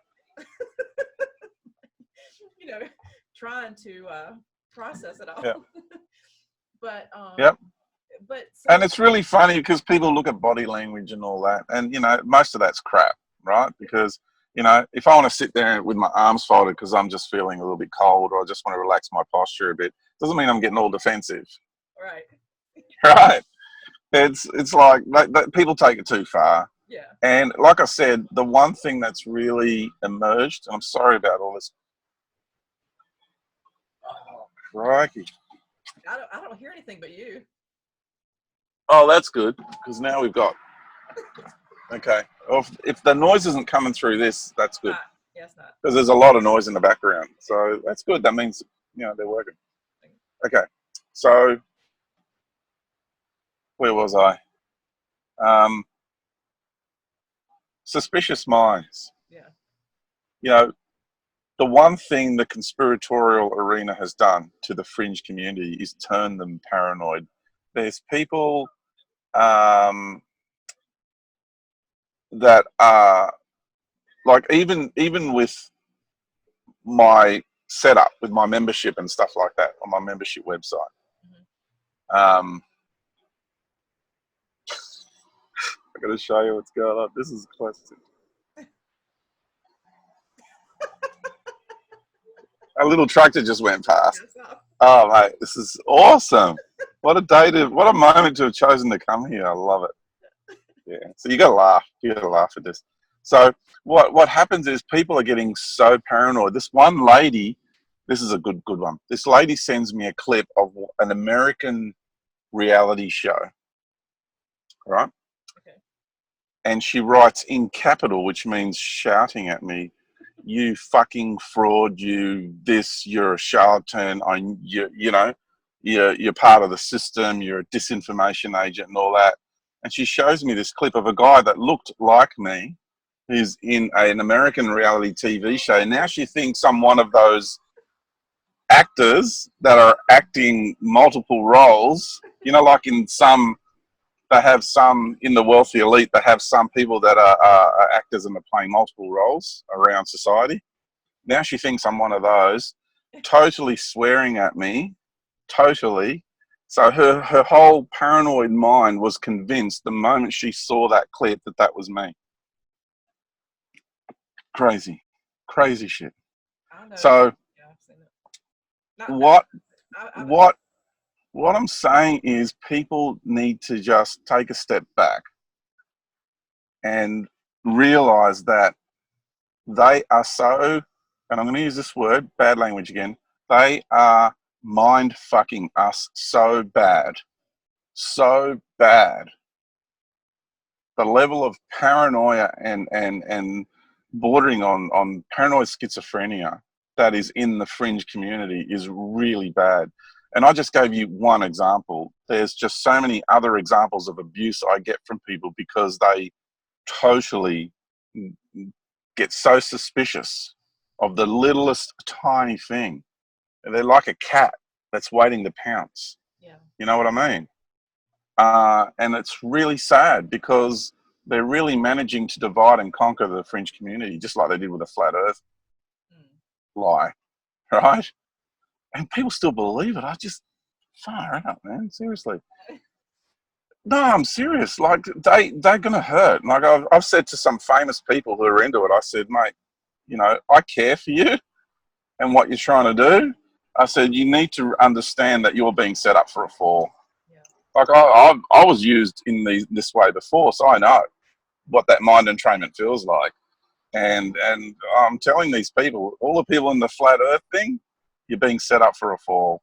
trying to process it all. Yeah. But Yep. but and it's really funny because people look at body language and all that, and most of that's crap, right? Because if I want to sit there with my arms folded because I'm just feeling a little bit cold, or I just want to relax my posture a bit, doesn't mean I'm getting all defensive. Right. Right. It's like people take it too far. Yeah. And like I said, the one thing that's really emerged, and I'm sorry about all this. Oh, crikey. I don't hear anything but you. Oh, that's good, because now we've got. Okay. Well, if the noise isn't coming through this, that's good. Yes, not. Because there's a lot of noise in the background, so that's good. That means they're working. Okay. So where was I? Suspicious minds. Yeah. The one thing the conspiratorial arena has done to the fringe community is turn them paranoid. There's people that are like even with my setup with my membership and stuff like that on my membership website. I got to show you what's going on. This is classic. A little tractor just went past. Oh, mate, this is awesome. What a moment to have chosen to come here. I love it. Yeah. So you got to laugh. You got to laugh at this. So what happens is people are getting so paranoid. This one lady, this is a good one. This lady sends me a clip of an American reality show, right? Okay. And she writes in capital, which means shouting at me, "You fucking fraud! You're a charlatan. You're part of the system. You're a disinformation agent and all that." And she shows me this clip of a guy that looked like me, who's in an American reality TV show. Now she thinks I'm one of those actors that are acting multiple roles. Like in they have some in the wealthy elite. They have some people that are actors and are playing multiple roles around society. Now she thinks I'm one of those, totally swearing at me, totally. So her whole paranoid mind was convinced the moment she saw that clip that was me. Crazy shit. I know. So Yeah, I've seen it. what I'm saying is people need to just take a step back and realize that they are so, and I'm going to use this word, bad language again, they are mind fucking us so bad. The level of paranoia and bordering on paranoid schizophrenia that is in the fringe community is really bad. And I just gave you one example. There's just so many other examples of abuse I get from people because they totally get so suspicious of the littlest tiny thing. And they're like a cat that's waiting to pounce. Yeah. You know what I mean? And it's really sad because they're really managing to divide and conquer the fringe community, just like they did with the flat earth lie, right? And people still believe it. I just, far out, man, seriously. No, I'm serious. Like, they're going to hurt. Like, I've said to some famous people who are into it, I said, mate, I care for you and what you're trying to do. I said, you need to understand that you're being set up for a fall. Yeah. Like, I was used in this way before, so I know what that mind entrainment feels like. And I'm telling these people, all the people in the flat earth thing, you're being set up for a fall.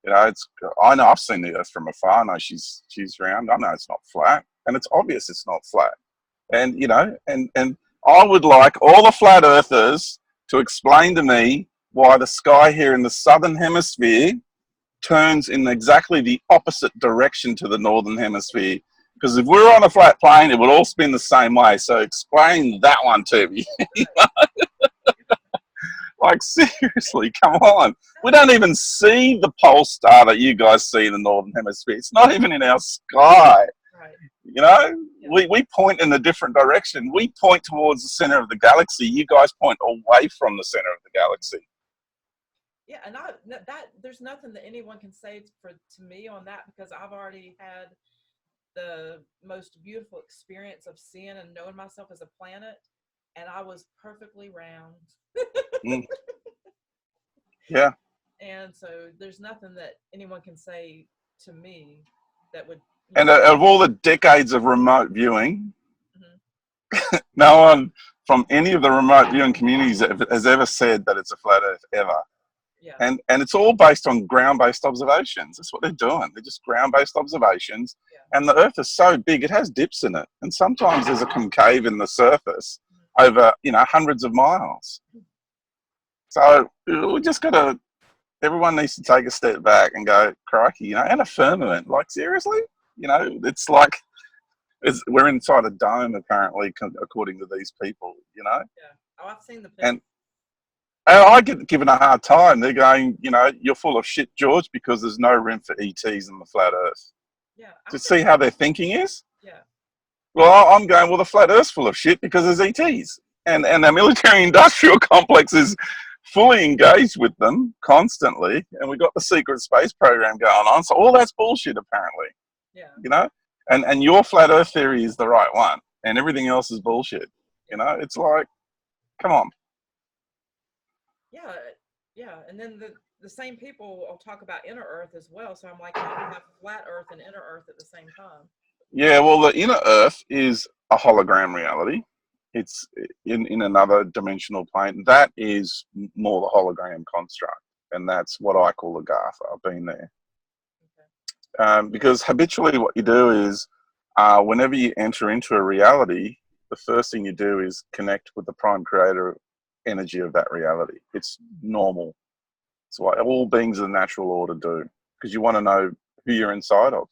I know I've seen the earth from afar. I know she's round. I know it's not flat. And it's obvious it's not flat. And, and I would like all the flat earthers to explain to me why the sky here in the southern hemisphere turns in exactly the opposite direction to the northern hemisphere. Because if we were on a flat plane, it would all spin the same way. So explain that one to me. Like, seriously, come on. We don't even see the pole star that you guys see in the northern hemisphere. It's not even in our sky. Right. Yeah. We point in a different direction. We point towards the center of the galaxy. You guys point away from the center of the galaxy. Yeah, and there's nothing that anyone can say to me on that, because I've already had the most beautiful experience of seeing and knowing myself as a planet, and I was perfectly round. Yeah. And so there's nothing that anyone can say to me that would. And of all the decades of remote viewing, no one from any of the remote viewing communities has ever said that it's a flat earth ever. Yeah. And it's all based on ground-based observations. That's what they're doing. They're just ground-based observations. Yeah. And the earth is so big, it has dips in it. And sometimes there's a concave in the surface over, hundreds of miles. So we just got to, everyone needs to take a step back and go, crikey, and a firmament. Like, seriously? It's like, we're inside a dome, apparently, according to these people, Yeah. Oh, I've seen the picture. And I get given a hard time. They're going, you're full of shit, George, because there's no room for ETs in the flat earth. Yeah. To see how their thinking is? Yeah. Well, I'm going, the flat earth's full of shit because there's ETs. and the military industrial complex is fully engaged with them constantly, and we got the secret space program going on. So all that's bullshit, apparently. Yeah. You know, and your flat Earth theory is the right one, and everything else is bullshit. You know, it's like, come on. Yeah. Yeah. And then the same people will talk about inner Earth as well. So I'm like, how do you have flat Earth and inner Earth at the same time? Yeah, well, the inner Earth is a hologram reality. It's in another dimensional plane. That is more the hologram construct, and that's what I call a Gartha. I've been there. Because habitually what you do is whenever you enter into a reality, the first thing you do is connect with the prime creator energy of that reality. It's normal. It's what all beings of the natural order do, because you want to know who you're inside of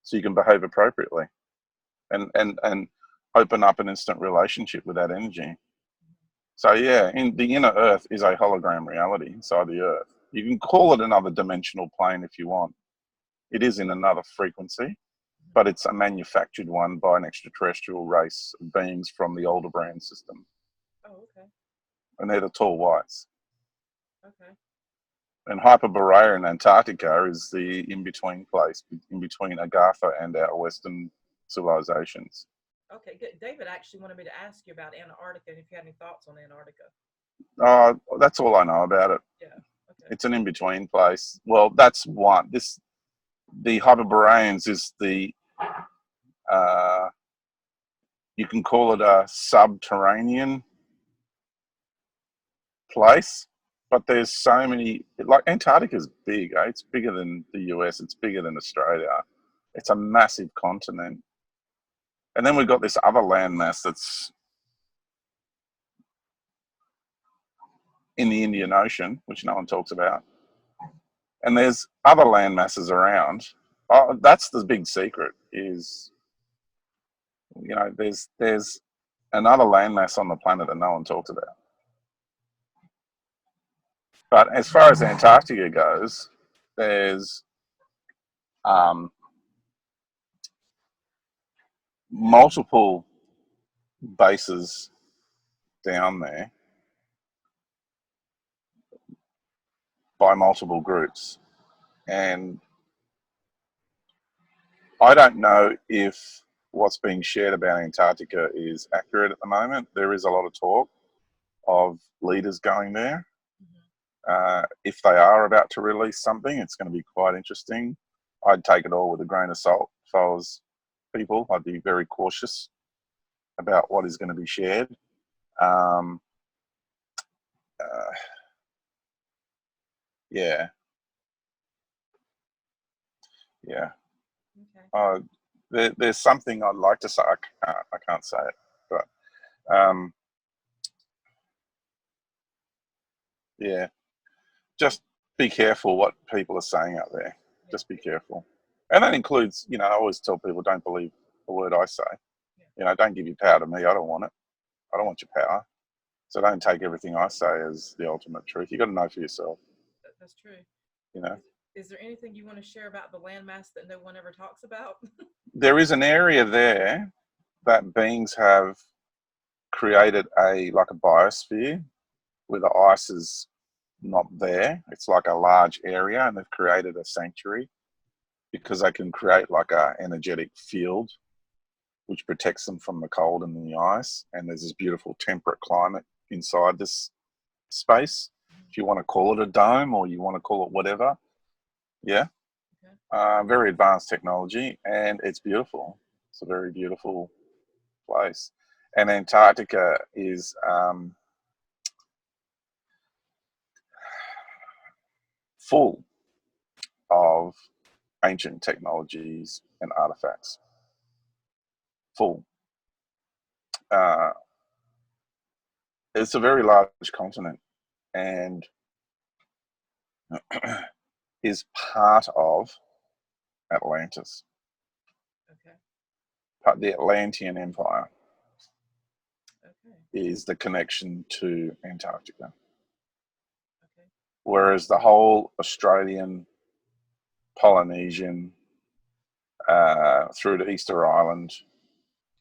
so you can behave appropriately and open up an instant relationship with that energy. So yeah, in the inner Earth is a hologram reality inside the Earth. You can call it another dimensional plane if you want. It is in another frequency, but it's a manufactured one by an extraterrestrial race of beings from the Aldebaran system. Oh, okay. And they're the tall whites. Okay. And Hyperborea in Antarctica is the in-between place, in between Agartha and our Western civilizations. Okay, good. David actually wanted me to ask you about Antarctica and if you had any thoughts on Antarctica. That's all I know about it. Yeah. Okay. It's an in-between place. Well, that's one. The Hyperboreans is the you can call it a subterranean place, but there's so many. Like Antarctica's big. Eh? It's bigger than the US. It's bigger than Australia. It's a massive continent. And then we've got this other landmass that's in the Indian Ocean, which no one talks about. And there's other land masses around. Oh, that's the big secret is, there's another landmass on the planet that no one talks about. But as far as Antarctica goes, there's multiple bases down there by multiple groups. And I don't know if what's being shared about Antarctica is accurate at the moment. There is a lot of talk of leaders going there. If they are about to release something, it's going to be quite interesting. I'd take it all with a grain of salt. If I was people, I'd be very cautious about what is going to be shared. Yeah. Yeah. Okay. There's something I'd like to say. I can't say it, but yeah, just be careful what people are saying out there. Yeah. Just be careful, and that includes, I always tell people, don't believe a word I say. Yeah. Don't give your power to me. I don't want it. I don't want your power. So don't take everything I say as the ultimate truth. You got to know for yourself. That's true. You know, Is there anything you want to share about the landmass that no one ever talks about? there is an area there that beings have created like a biosphere where the ice is not there. It's like a large area, and they've created a sanctuary because they can create like a energetic field which protects them from the cold and the ice. And there's this beautiful temperate climate inside this space. If you want to call it a dome or you want to call it whatever, yeah. Okay. Very advanced technology, and it's beautiful. It's a very beautiful place. And Antarctica is full of ancient technologies and artifacts. Full. It's a very large continent and is part of Atlantis, Okay. the Atlantean Empire. Okay. Is the connection to Antarctica. Okay. Whereas the whole Australian, Polynesian, through to Easter Island,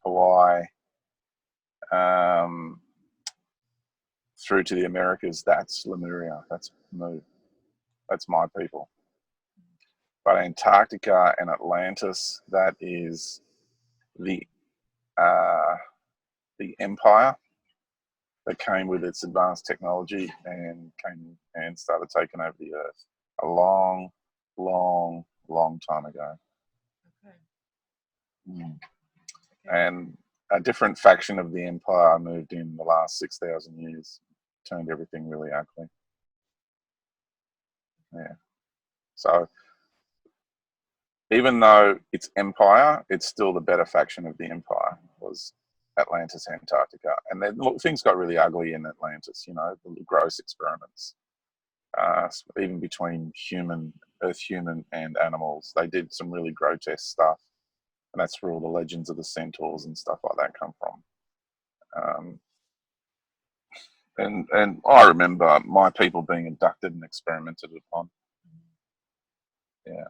Hawaii, through to the Americas, that's Lemuria. That's Mu. That's my people. But Antarctica and Atlantis, that is the uh, the empire that came with its advanced technology and came and started taking over the earth a long, long, long time ago. Okay. Mm. Okay. And a different faction of the empire moved in the last 6,000 years, turned everything really ugly. Yeah. So even though it's empire, it's still the better faction of the empire was Atlantis, Antarctica. And then look, things got really ugly in Atlantis, you know, the gross experiments, even between Earth human and animals. They did some really grotesque stuff. And that's where all the legends of the centaurs and stuff like that come from. And I remember my people being abducted and experimented upon. Yeah.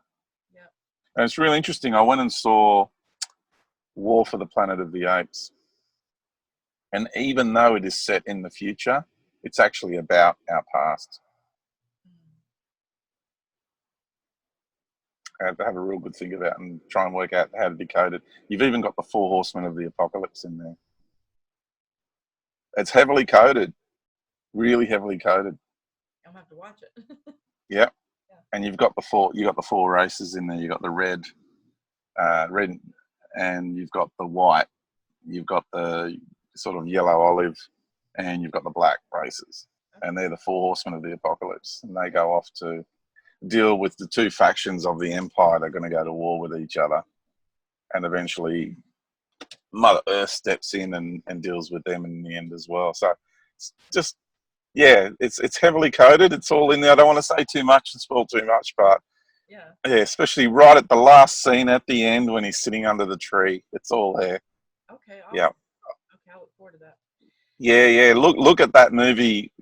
Yeah. And it's really interesting. I went and saw War for the Planet of the Apes. And even though it is set in the future, it's actually about our past. I had to have a real good think about and try and work out how to decode it. You've even got the 4 Horsemen of the Apocalypse in there. It's heavily coded, really heavily coded. I'll have to watch it. Yeah. Yeah. And you've got the 4 races in there. You've got the red, and you've got the white. You've got the sort of yellow olive, and you've got the black races. And they're the 4 Horsemen of the Apocalypse. And they go off to deal with the 2 factions of the empire. They're going to go to war with each other. And eventually Mother Earth steps in and deals with them in the end as well. So it's just, yeah, it's heavily coded. It's all in there. I don't want to say too much and spoil too much, but Yeah. yeah, especially right at the last scene at the end when he's sitting under the tree. It's all there. Okay. Yeah. Okay, I look forward to that. Yeah. Look at that movie.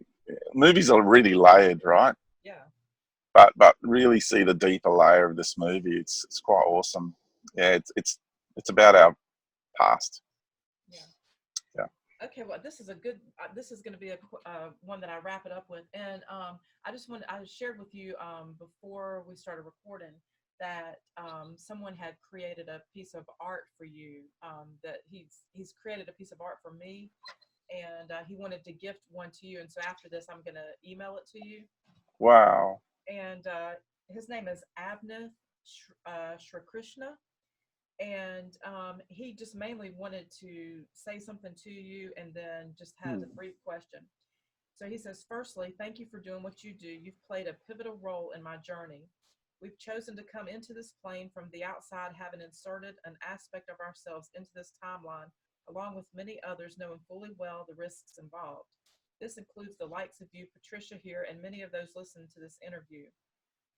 Movies are really layered, right? Yeah. But really see the deeper layer of this movie. It's quite awesome. Yeah, it's about our past. Yeah. Yeah. Okay, well, this is a good. This is going to be a one that I wrap it up with, and I shared with you before we started recording that someone had created a piece of art for you. That he's created a piece of art for me, and he wanted to gift one to you. And so after this, I'm going to email it to you. Wow. And his name is Avnith Shri Krishna, and he just mainly wanted to say something to you and then just has a brief question. So he says, firstly, thank you for doing what you do. You've played a pivotal role in my journey. We've chosen to come into this plane from the outside, having inserted an aspect of ourselves into this timeline, along with many others, knowing fully well the risks involved. This includes the likes of you, Patricia, here, and many of those listening to this interview.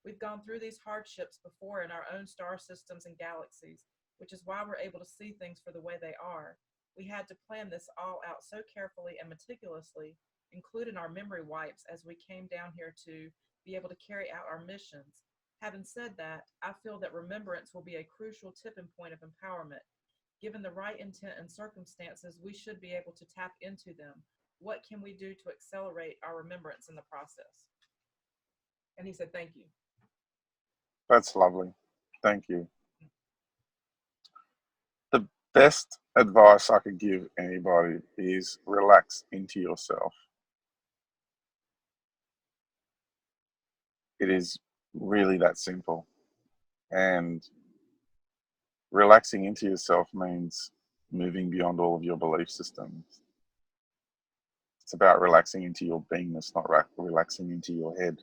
We've gone through these hardships before in our own star systems and galaxies, which is why we're able to see things for the way they are. We had to plan this all out so carefully and meticulously, including our memory wipes as we came down here to be able to carry out our missions. Having said that, I feel that remembrance will be a crucial tipping point of empowerment. Given the right intent and circumstances, we should be able to tap into them. What can we do to accelerate our remembrance in the process? And he said, thank you. That's lovely. Thank you. The best advice I could give anybody is relax into yourself. It is really that simple. And relaxing into yourself means moving beyond all of your belief systems. It's about relaxing into your beingness, not relaxing into your head.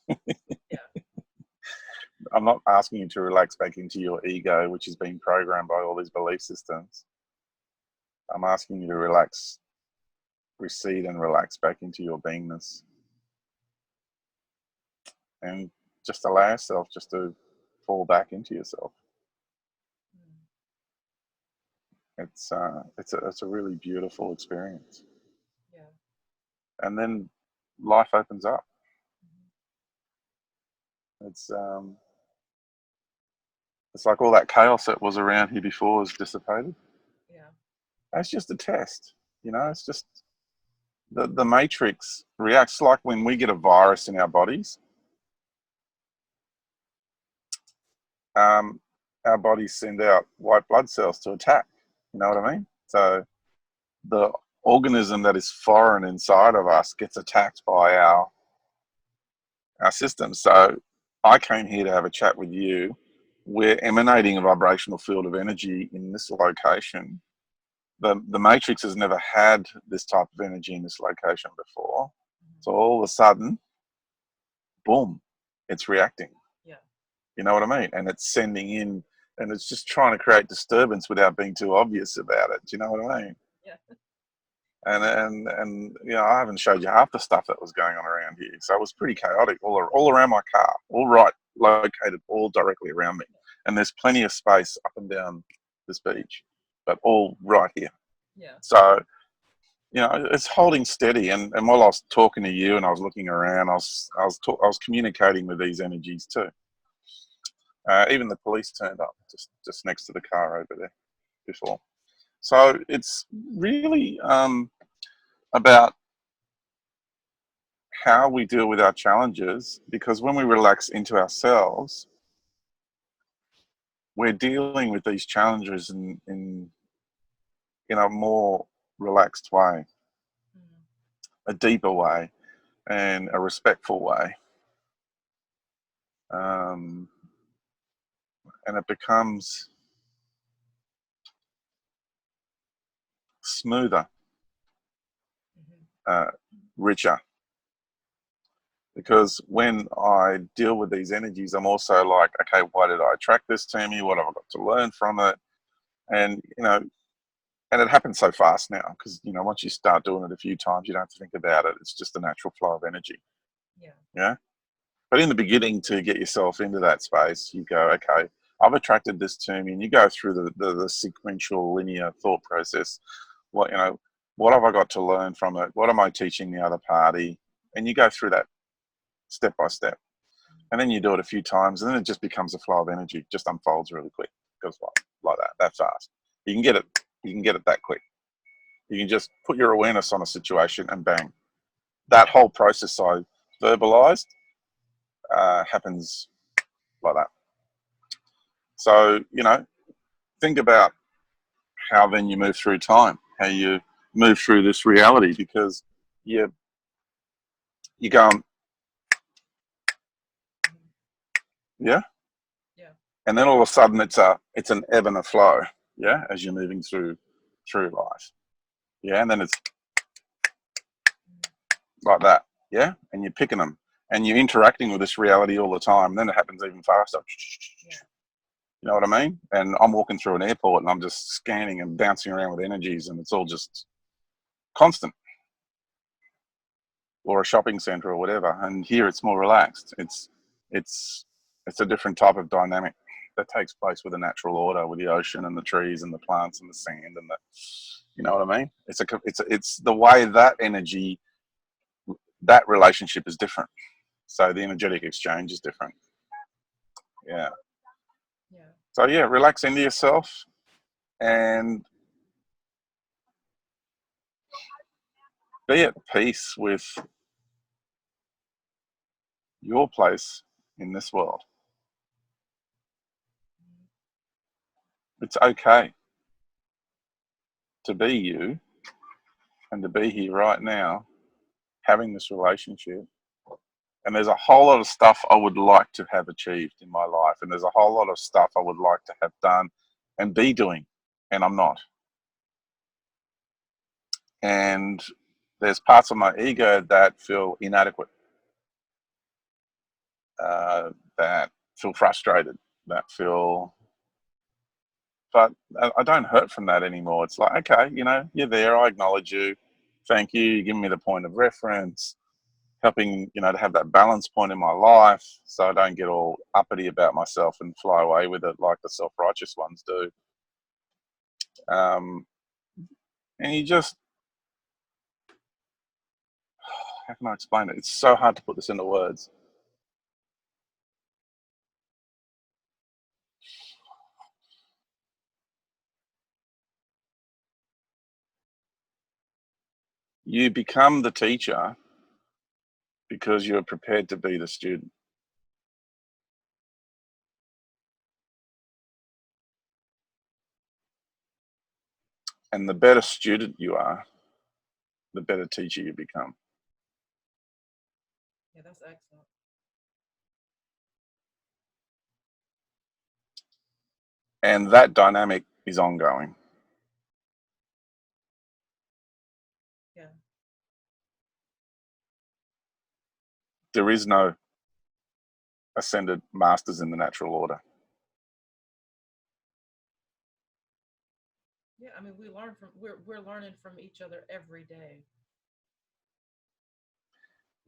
Yeah. I'm not asking you to relax back into your ego, which is being programmed by all these belief systems. I'm asking you to relax, recede and relax back into your beingness. And just allow yourself just to fall back into yourself. It's a really beautiful experience. Yeah. And then life opens up. It's like all that chaos that was around here before is dissipated. Yeah. It's just a test, you know. It's just the matrix reacts like when we get a virus in our bodies. Our bodies send out white blood cells to attack. You know what I mean? So the organism that is foreign inside of us gets attacked by our system. So I came here to have a chat with you. We're emanating a vibrational field of energy in this location. The matrix has never had this type of energy in this location before. So all of a sudden, boom, it's reacting. Yeah. You know what I mean? And it's sending in, and it's just trying to create disturbance without being too obvious about it. Do you know what I mean? Yeah. And you know, I haven't showed you half the stuff that was going on around here. So it was pretty chaotic all around my car, all right, located all directly around me. And there's plenty of space up and down this beach, but all right here. Yeah. So, you know, it's holding steady. And while I was talking to you and I was looking around, I was communicating with these energies too. Even the police turned up just next to the car over there before. So it's really about how we deal with our challenges, because when we relax into ourselves, we're dealing with these challenges in a more relaxed way, a deeper way, and a respectful way. And it becomes smoother, richer. Because when I deal with these energies, I'm also like, okay, why did I attract this to me? What have I got to learn from it? And, you know, and it happens so fast now because, you know, once you start doing it a few times, you don't have to think about it. It's just the natural flow of energy. Yeah. Yeah. But in the beginning, to get yourself into that space, you go, okay, I've attracted this to me, and you go through the sequential linear thought process. What, you know, what have I got to learn from it? What am I teaching the other party? And you go through that step by step. And then you do it a few times, and then it just becomes a flow of energy. It just unfolds really quick. It goes like that fast. You can get it that quick. You can just put your awareness on a situation and bang. That whole process I verbalized happens like that. So, you know, think about how then you move through time, how you move through this reality, because you go, yeah, Yeah. and then all of a sudden it's an ebb and a flow, yeah, as you're moving through life, yeah, and then it's like that, yeah, and you're picking them and you're interacting with this reality all the time, and then it happens even faster. Yeah. You know what I mean? And I'm walking through an airport and I'm just scanning and bouncing around with energies, and it's all just constant. Or a shopping center or whatever. And here it's more relaxed. It's a different type of dynamic that takes place with the natural order, with the ocean and the trees and the plants and the sand and the, you know what I mean? It's the way that energy, that relationship is different. So the energetic exchange is different. Yeah. Yeah. So yeah, relax into yourself and be at peace with your place in this world. It's okay to be you and to be here right now having this relationship. And there's a whole lot of stuff I would like to have achieved in my life, and there's a whole lot of stuff I would like to have done and be doing, and I'm not. And there's parts of my ego that feel inadequate, that feel frustrated, that feel, but I don't hurt from that anymore. It's like, okay, you know, you're there, I acknowledge you, thank you, you're giving me the point of reference, helping, you know, to have that balance point in my life so I don't get all uppity about myself and fly away with it like the self-righteous ones do. And you just, how can I explain it? It's so hard to put this into words. You become the teacher because you're prepared to be the student. And the better student you are, the better teacher you become. Yeah, that's excellent. And that dynamic is ongoing. Yeah. There is no ascended masters in the natural order. Yeah, I mean, we're learning from each other every day.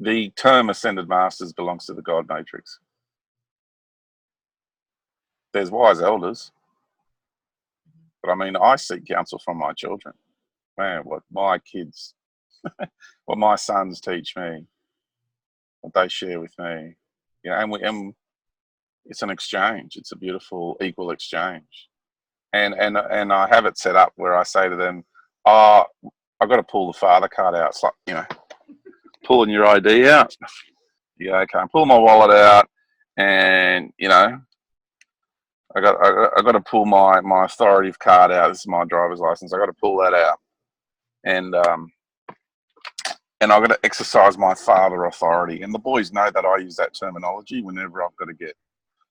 The term ascended masters belongs to the God matrix. There's wise elders, but I mean, I seek counsel from my children. Man, what my kids, what my sons teach me, what they share with me, you know, and it's an exchange. It's a beautiful, equal exchange. And I have it set up where I say to them, "Oh, I've got to pull the father card out." It's like, you know, pulling your ID out. You go, okay, I'm pulling my wallet out, and you know, I got to pull my authoritative card out. This is my driver's license. I got to pull that out, and I've got to exercise my father authority. And the boys know that I use that terminology whenever I've got to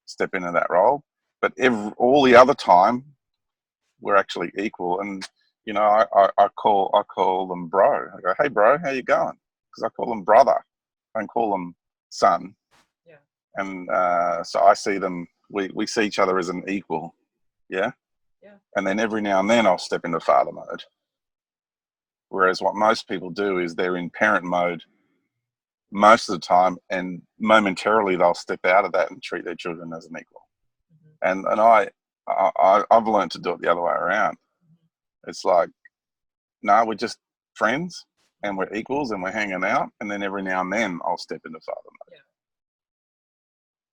step into that role. But all the other time, we're actually equal. And you know, I call them bro. I go, hey bro, how you going? Because I call them brother. I don't call them son. Yeah. And so I see them. We see each other as an equal. Yeah. Yeah. And then every now and then I'll step into father mode. Whereas what most people do is they're in parent mode most of the time, and momentarily they'll step out of that and treat their children as an equal. And I've learned to do it the other way around. It's like, no, we're just friends and we're equals and we're hanging out, and then every now and then I'll step into father mode. Yeah.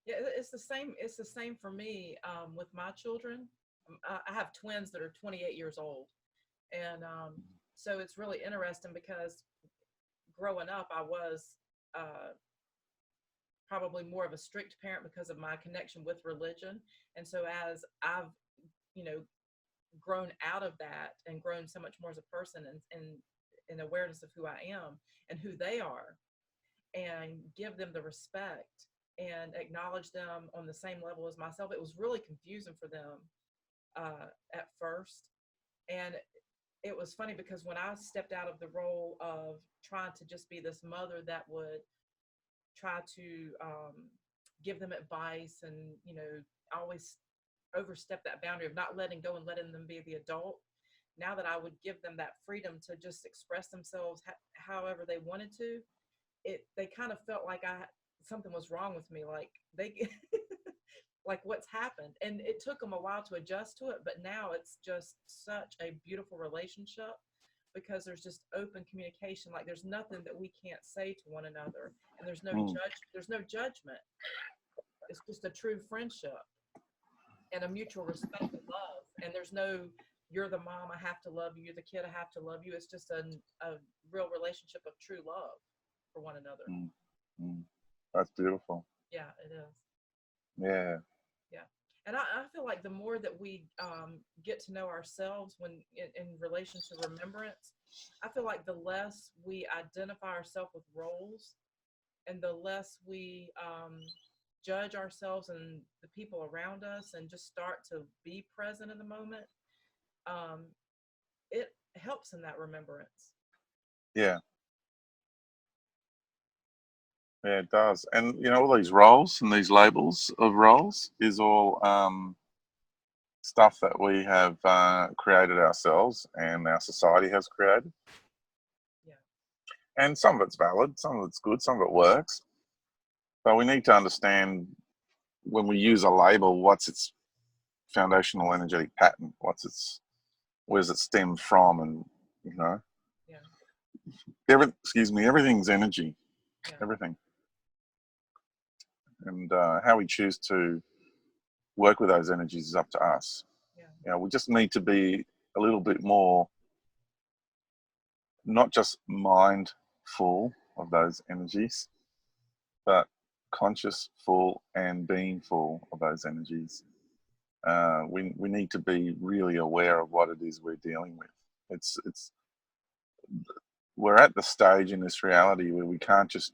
Yeah, it's the same. It's the same for me with my children. I have twins that are 28 years old, and so it's really interesting because growing up, I was probably more of a strict parent because of my connection with religion. And so as I've, you know, grown out of that and grown so much more as a person and in awareness of who I am and who they are, and give them the respect and acknowledge them on the same level as myself, it was really confusing for them at first. And it was funny because when I stepped out of the role of trying to just be this mother that would try to give them advice and, you know, always overstep that boundary of not letting go and letting them be the adult, now that I would give them that freedom to just express themselves however they wanted to, they kind of felt like something was wrong with me, like they like what's happened. And it took them a while to adjust to it, but now it's just such a beautiful relationship because there's just open communication. Like there's nothing that we can't say to one another, and there's no judgment. It's just a true friendship and a mutual respect and love. And there's no, you're the mom, I have to love you, you're the kid, I have to love you. It's just a real relationship of true love for one another. That's beautiful. Yeah, it is. Yeah. Yeah. And I feel like the more that we get to know ourselves when in relation to remembrance, I feel like the less we identify ourselves with roles and the less we judge ourselves and the people around us and just start to be present in the moment, it helps in that remembrance. Yeah. Yeah, it does. And, you know, all these roles and these labels of roles is all stuff that we have created ourselves and our society has created. Yeah. And some of it's valid, some of it's good, some of it works. But we need to understand when we use a label, what's its foundational energetic pattern? Where does it stem from? And, you know, everything's energy, everything. And how we choose to work with those energies is up to us. Yeah. You know, we just need to be a little bit more not just mindful of those energies, but conscious full and being full of those energies. We need to be really aware of what it is we're dealing with. It's we're at the stage in this reality where we can't just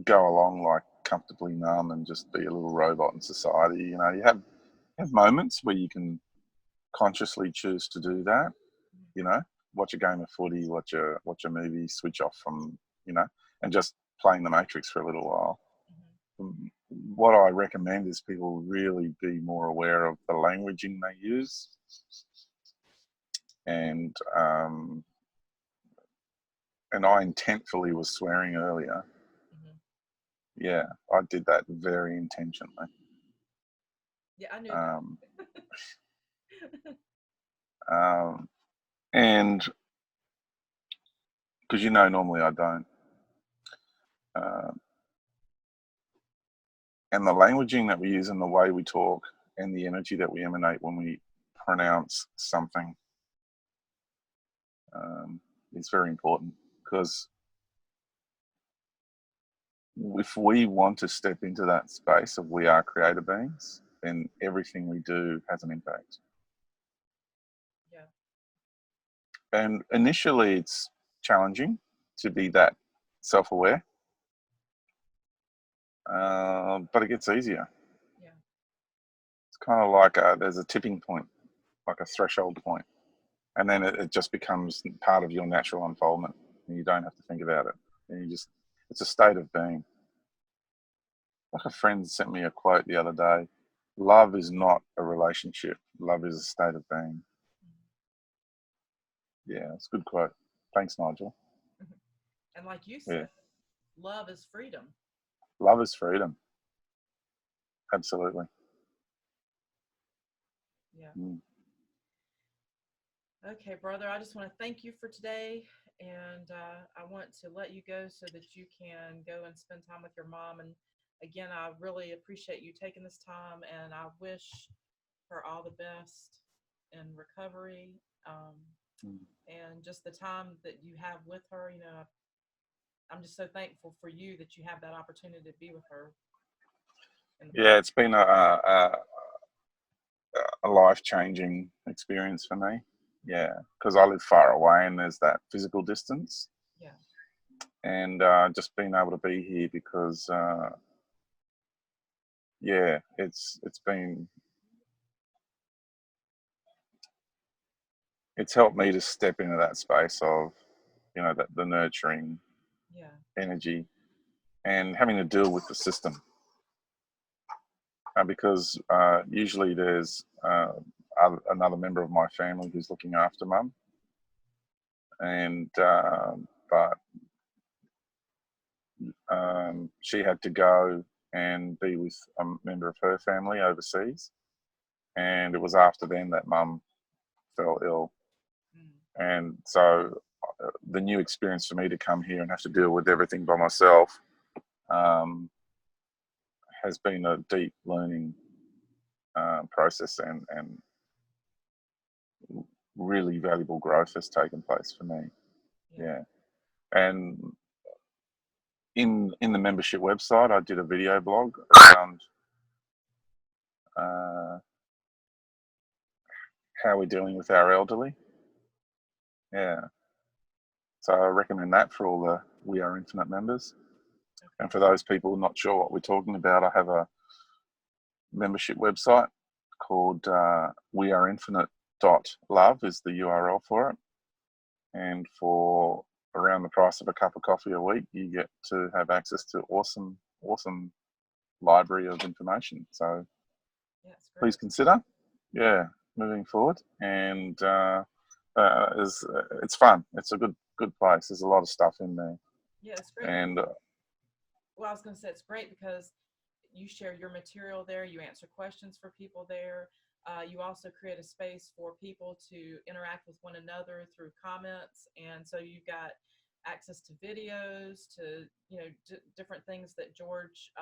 go along like comfortably numb and just be a little robot in society. You know, you have moments where you can consciously choose to do that. You know, watch a game of footy, watch a movie, switch off from, you know, and just playing the Matrix for a little while. What I recommend is people really be more aware of the languaging they use, and I intentfully was swearing earlier. Yeah, I did that very intentionally. Yeah, I knew that. And because you know, normally I don't. And the languaging that we use and the way we talk and the energy that we emanate when we pronounce something is very important, because if we want to step into that space of we are creator beings, then everything we do has an impact. Yeah. And initially it's challenging to be that self-aware, but it gets easier. Yeah. It's kind of like there's a tipping point, like a threshold point, and then it just becomes part of your natural unfoldment, and you don't have to think about it. And you just, it's a state of being. Like a friend sent me a quote the other day: love is not a relationship, love is a state of being. Yeah, it's a good quote. Thanks, Nigel. And like you said, love is freedom. Love is freedom. Absolutely. Yeah. Okay, brother, I just want to thank you for today. And I want to let you go so that you can go and spend time with your mom. And again, I really appreciate you taking this time, and I wish her all the best in recovery, and just the time that you have with her. You know, I'm just so thankful for you that you have that opportunity to be with her. Yeah, it's been a life-changing experience for me. Yeah, because I live far away and there's that physical distance. Yeah. And just being able to be here because, yeah, it's helped me to step into that space of, you know, that the nurturing energy and having to deal with the system. Because usually there's another member of my family who's looking after mum, and but she had to go and be with a member of her family overseas, and it was after then that mum fell ill. And so the new experience for me to come here and have to deal with everything by myself has been a deep learning process, and really valuable growth has taken place for me. Yeah. And in the membership website, I did a video blog around how we're dealing with our elderly. Yeah. So I recommend that for all the We Are Infinite members. And for those people not sure what we're talking about, I have a membership website called weareinfinite.love is the URL for it. And for around the price of a cup of coffee a week, you get to have access to awesome library of information. So please consider, moving forward. And it's fun. It's a good place. There's a lot of stuff in there. Yeah, it's great. And well, I was going to say it's great because you share your material there. You answer questions for people there. You also create a space for people to interact with one another through comments, and so you've got access to videos, to different things that George,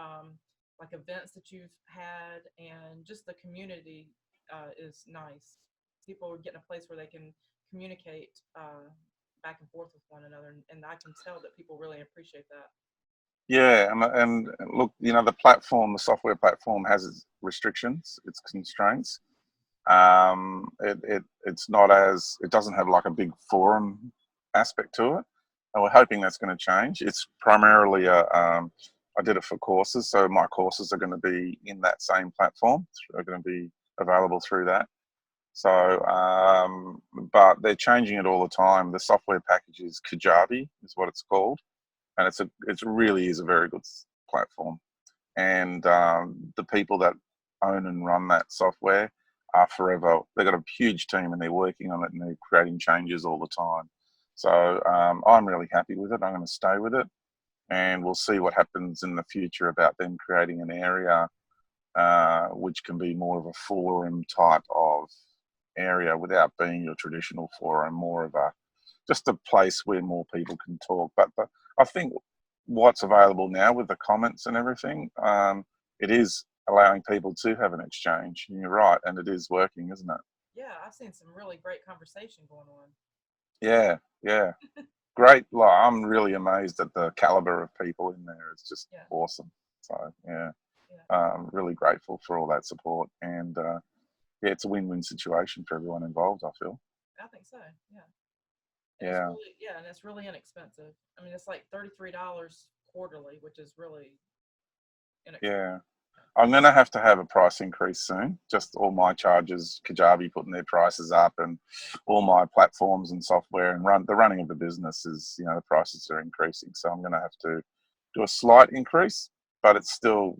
like events that you've had, and just the community is nice. People are getting a place where they can communicate back and forth with one another, and I can tell that people really appreciate that. Yeah, and look, the software platform has its restrictions, its constraints. It's not as, it doesn't have like a big forum aspect to it, and we're hoping that's going to change. It's primarily I did it for courses, so my courses are going to be in that same platform. They're going to be available through that. So, but they're changing it all the time. The software package is Kajabi, is what it's called, and it really is a very good platform. And the people that own and run that software are forever. They've got a huge team and they're working on it and they're creating changes all the time. So I'm really happy with it. I'm going to stay with it, and we'll see what happens in the future about them creating an area which can be more of a forum type of area without being your traditional forum, more of just a place where more people can talk. But I think what's available now with the comments and everything, it is allowing people to have an exchange. And you're right, and it is working, isn't it? Yeah, I've seen some really great conversation going on. Yeah. Great. Like, I'm really amazed at the caliber of people in there. It's just awesome. So yeah, really grateful for all that support, and yeah, it's a win-win situation for everyone involved, I feel. I think so. Yeah. Yeah. And it's really inexpensive. I mean, it's like $33 quarterly, which is really inexpensive. Yeah. I'm going to have a price increase soon. Just all my charges, Kajabi putting their prices up, and all my platforms and software and the running of the business is, the prices are increasing. So I'm going to have to do a slight increase, but it's still,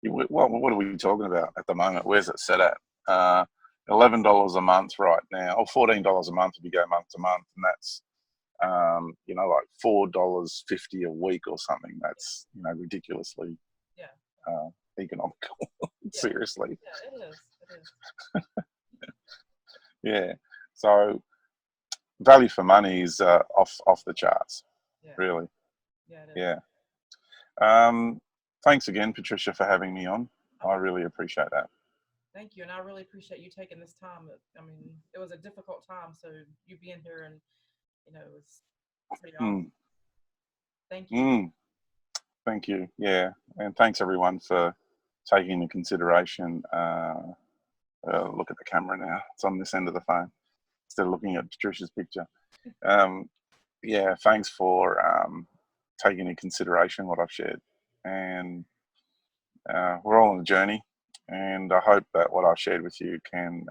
what are we talking about at the moment? Where's it set at? $11 a month right now, or $14 a month if you go month to month, and that's like $4.50 a week or something. That's ridiculously economical. Seriously. Yeah, it is. Yeah. So value for money is off the charts. Yeah. Really. Yeah, it is. Yeah. Thanks again, Patricia, for having me on. I really appreciate that. Thank you, and I really appreciate you taking this time. I mean, it was a difficult time, so you being here and it's pretty awesome. Thank you. Thank you. Yeah, and thanks everyone for taking into consideration. Look at the camera now. It's on this end of the phone instead of looking at Patricia's picture. Yeah, thanks for taking into consideration what I've shared, and we're all on a journey, and I hope that what I've shared with you can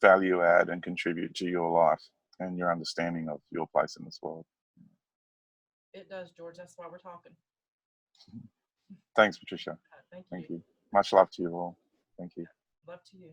value add and contribute to your life and your understanding of your place in this world. It does, George. That's why we're talking. Thanks, Patricia. Thank you. Thank you. Much love to you all. Thank you. Love to you.